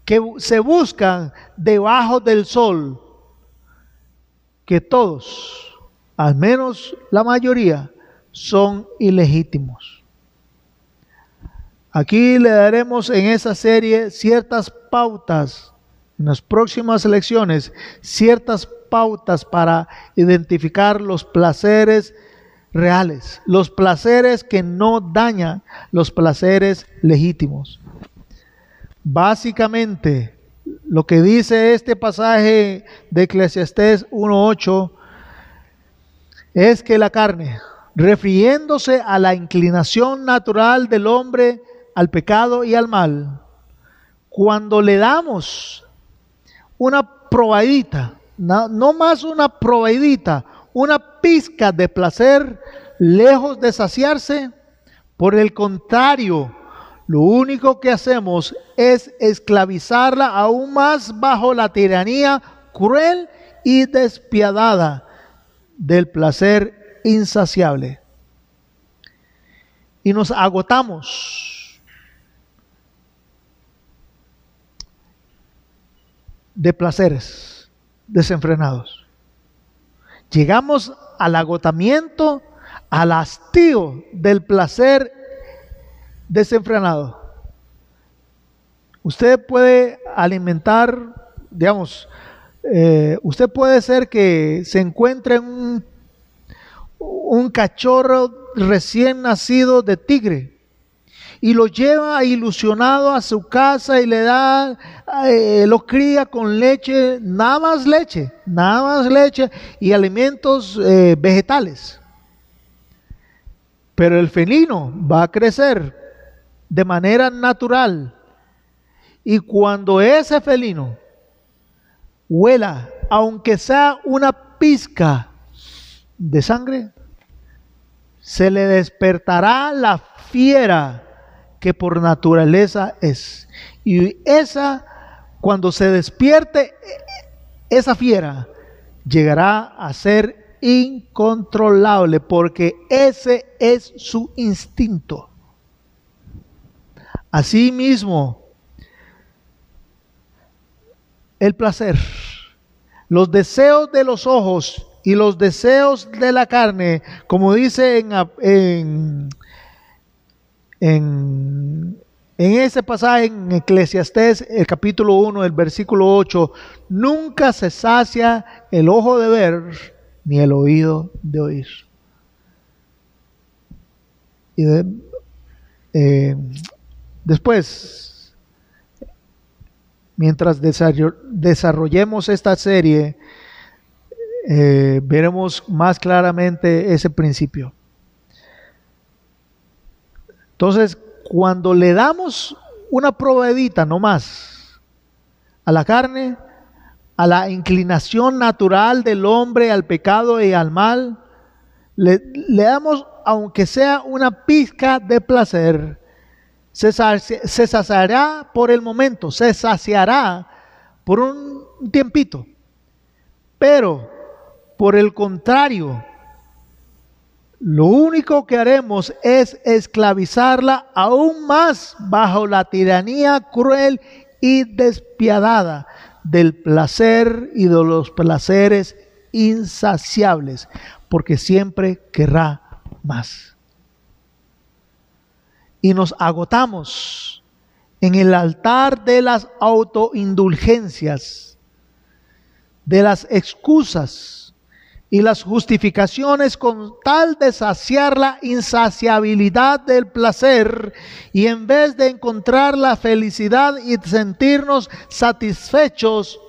K: que se buscan debajo del sol, que todos, al menos la mayoría, son ilegítimos. Aquí le daremos en esa serie ciertas pautas, en las próximas lecciones, ciertas pautas para identificar los placeres reales, los placeres que no dañan, los placeres legítimos. Básicamente, lo que dice este pasaje de Eclesiastés 1:8 es que la carne, refiriéndose a la inclinación natural del hombre al pecado y al mal, cuando le damos una probadita, no más una probadita, una pizca de placer, lejos de saciarse, por el contrario, lo único que hacemos es esclavizarla aún más bajo la tiranía cruel y despiadada del placer insaciable. Y nos agotamos. De placeres desenfrenados. Llegamos al agotamiento, al hastío del placer desenfrenado. Usted puede alimentar, digamos, usted puede ser que se encuentre en un cachorro recién nacido de tigre y lo lleva ilusionado a su casa y le da, lo cría con leche, nada más leche y alimentos vegetales. Pero el felino va a crecer de manera natural. Y cuando ese felino huela, aunque sea una pizca de sangre, se le despertará la fiera que por naturaleza es. Y cuando se despierte esa fiera, llegará a ser incontrolable, porque ese es su instinto. Asimismo, el placer, los deseos de los ojos y los deseos de la carne, como dice en ese pasaje en Eclesiastés, el capítulo 1, el versículo 8, nunca se sacia el ojo de ver, ni el oído de oír. Y después, mientras desarrollemos esta serie, veremos más claramente ese principio. Entonces, cuando le damos una probadita nomás a la carne, a la inclinación natural del hombre al pecado y al mal, le damos, aunque sea una pizca de placer, se saciará por el momento, se saciará por un tiempito. Pero, por el contrario, lo único que haremos es esclavizarla aún más bajo la tiranía cruel y despiadada del placer y de los placeres insaciables, porque siempre querrá más. Y nos agotamos en el altar de las autoindulgencias, de las excusas y las justificaciones con tal de saciar la insaciabilidad del placer, y en vez de encontrar la felicidad y sentirnos satisfechos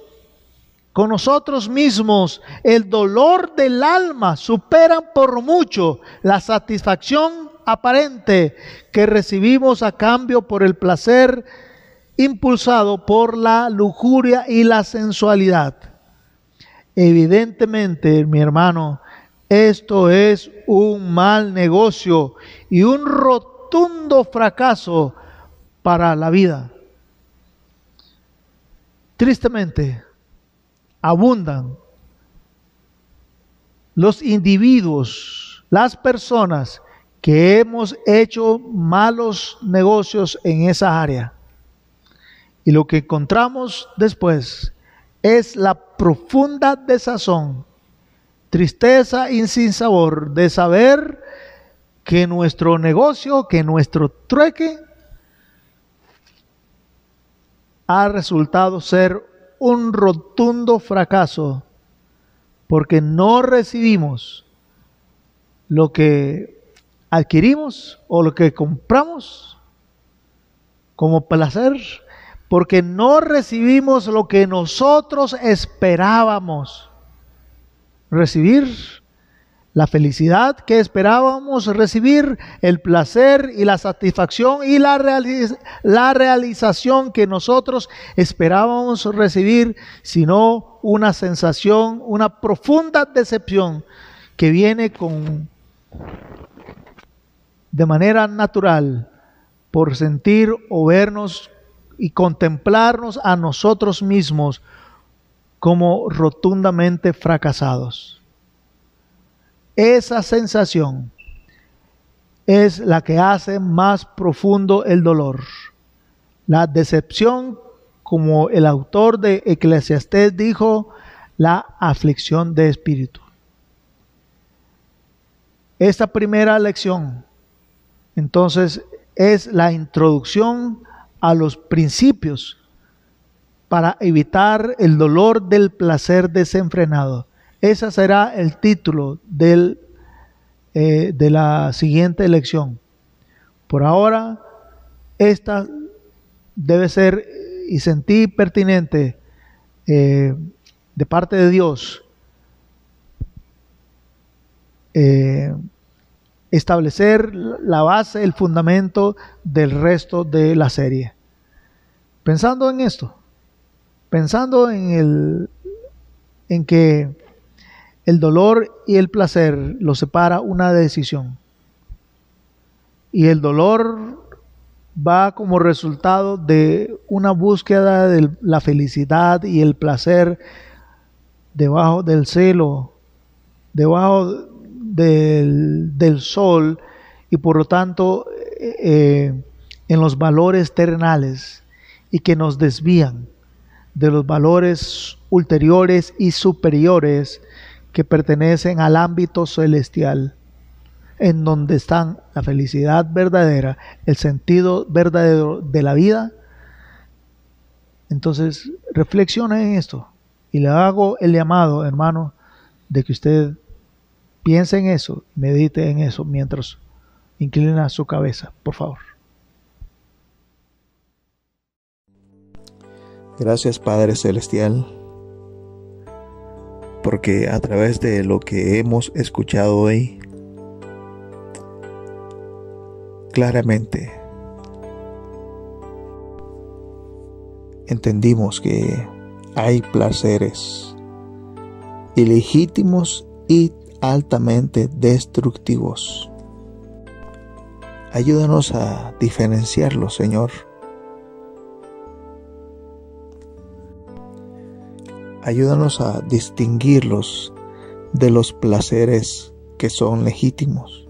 K: con nosotros mismos, el dolor del alma superan por mucho la satisfacción aparente que recibimos a cambio por el placer impulsado por la lujuria y la sensualidad. Evidentemente, mi hermano, esto es un mal negocio y un rotundo fracaso para la vida. Tristemente, abundan los individuos, las personas que hemos hecho malos negocios en esa área. Y lo que encontramos después es la profunda desazón, tristeza y sinsabor de saber que nuestro negocio, que nuestro trueque ha resultado ser un rotundo fracaso, porque no recibimos lo que adquirimos o lo que compramos como placer, porque no recibimos lo que nosotros esperábamos recibir, la felicidad que esperábamos recibir, el placer y la satisfacción y la realización que nosotros esperábamos recibir, sino una sensación, una profunda decepción que viene de manera natural por sentir o vernos y contemplarnos a nosotros mismos como rotundamente fracasados. Esa sensación es la que hace más profundo el dolor. La decepción, como el autor de Eclesiastés dijo, la aflicción de espíritu. Esta primera lección, entonces, es la introducción a los principios para evitar el dolor del placer desenfrenado. Ese será el título de la siguiente lección. Por ahora, esta debe ser y sentí pertinente de parte de Dios establecer la base, el fundamento del resto de la serie. Pensando en esto, pensando en que el dolor y el placer los separa una decisión. Y el dolor va como resultado de una búsqueda de la felicidad y el placer debajo del cielo, debajo del sol, y por lo tanto en los valores terrenales, y que nos desvían de los valores ulteriores y superiores que pertenecen al ámbito celestial, en donde están la felicidad verdadera, el sentido verdadero de la vida. Entonces, reflexiona en esto, y le hago el llamado, hermano, de que usted piense en eso, medite en eso mientras inclina su cabeza, por favor.
L: Gracias, Padre Celestial, porque a través de lo que hemos escuchado hoy, claramente entendimos que hay placeres ilegítimos y altamente destructivos. Ayúdanos a diferenciarlos, Señor. Ayúdanos a distinguirlos de los placeres que son legítimos.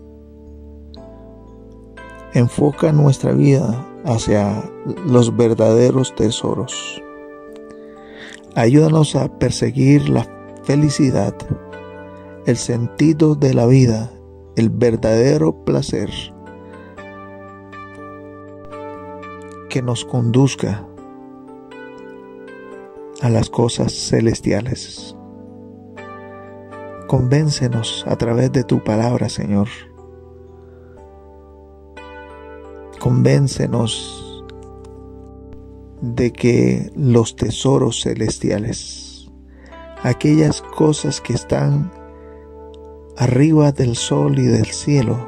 L: Enfoca nuestra vida hacia los verdaderos tesoros. Ayúdanos a perseguir la felicidad, el sentido de la vida, el verdadero placer que nos conduzca a las cosas celestiales. Convéncenos a través de tu palabra, Señor. Convéncenos de que los tesoros celestiales, aquellas cosas que están arriba del sol y del cielo,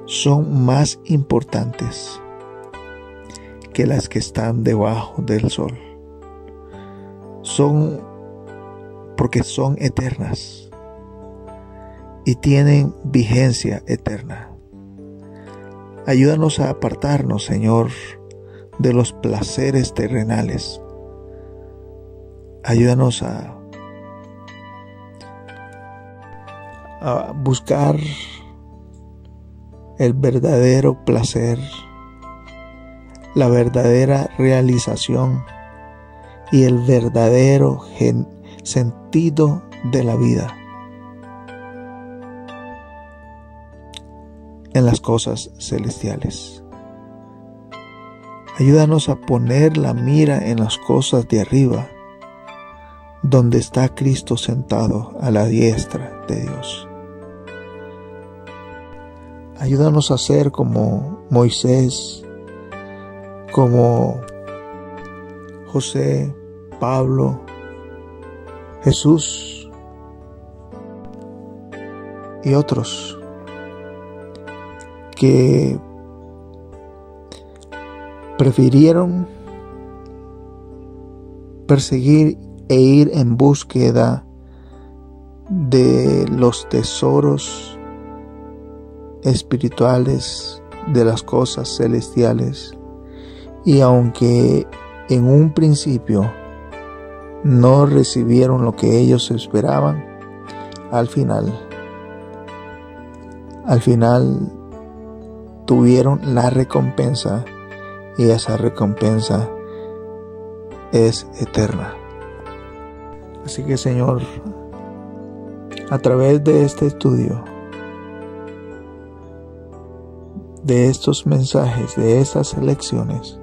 L: son más importantes que las que están debajo del sol. Porque son eternas y tienen vigencia eterna. Ayúdanos a apartarnos, Señor, de los placeres terrenales. Ayúdanos a buscar el verdadero placer, la verdadera realización y el verdadero sentido de la vida en las cosas celestiales. Ayúdanos a poner la mira en las cosas de arriba, donde está Cristo sentado a la diestra de Dios. Ayúdanos a ser como Moisés, como José, Pablo, Jesús y otros que prefirieron perseguir e ir en búsqueda de los tesoros espirituales, de las cosas celestiales, y aunque en un principio no recibieron lo que ellos esperaban, al final tuvieron la recompensa, y esa recompensa es eterna. Así que, Señor, a través de este estudio, de estos mensajes, de estas lecciones,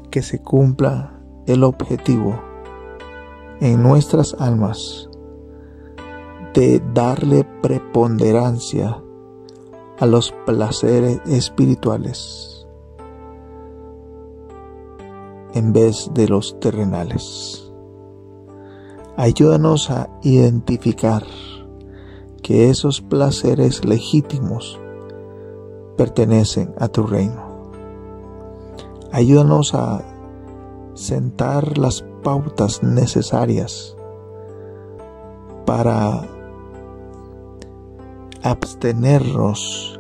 L: que se cumpla el objetivo en nuestras almas de darle preponderancia a los placeres espirituales en vez de los terrenales. Ayúdanos a identificar que esos placeres legítimos pertenecen a tu reino. Ayúdanos a sentar las pautas necesarias para abstenernos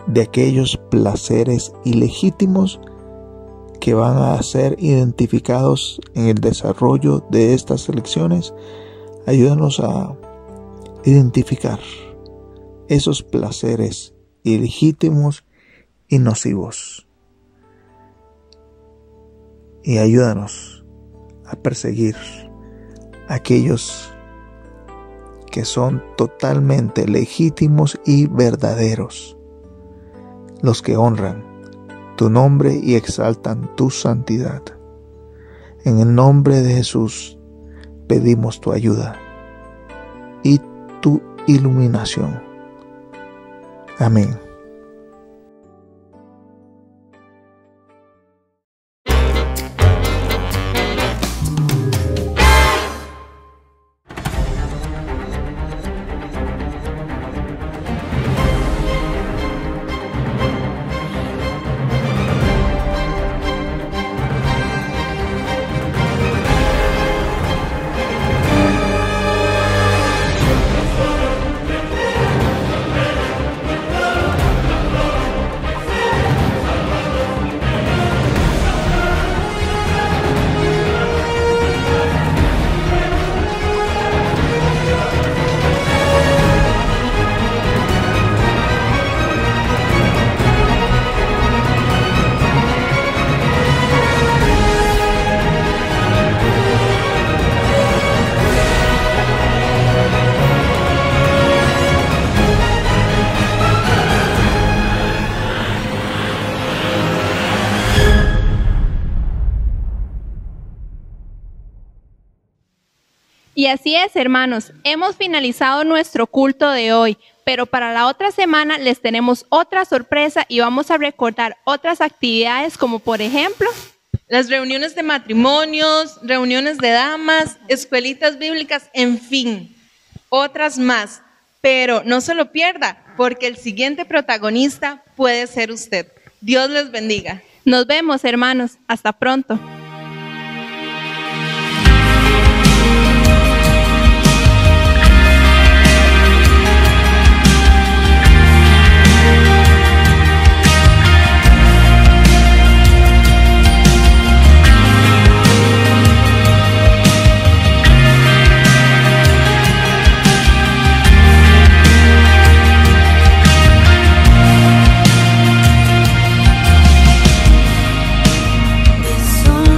L: de aquellos placeres ilegítimos que van a ser identificados en el desarrollo de estas lecciones. Ayúdanos a identificar esos placeres ilegítimos y nocivos. Y ayúdanos a perseguir aquellos que son totalmente legítimos y verdaderos, los que honran tu nombre y exaltan tu santidad. En el nombre de Jesús pedimos tu ayuda y tu iluminación. Amén.
F: Y así es, hermanos, hemos finalizado nuestro culto de hoy, pero para la otra semana les tenemos otra sorpresa y vamos a recordar otras actividades como por ejemplo
G: las reuniones de matrimonios, reuniones de damas, escuelitas bíblicas, en fin, otras más. Pero no se lo pierda, porque el siguiente protagonista puede ser usted. Dios les bendiga.
F: Nos vemos, hermanos. Hasta pronto.
M: Son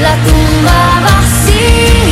M: la tumba vacía.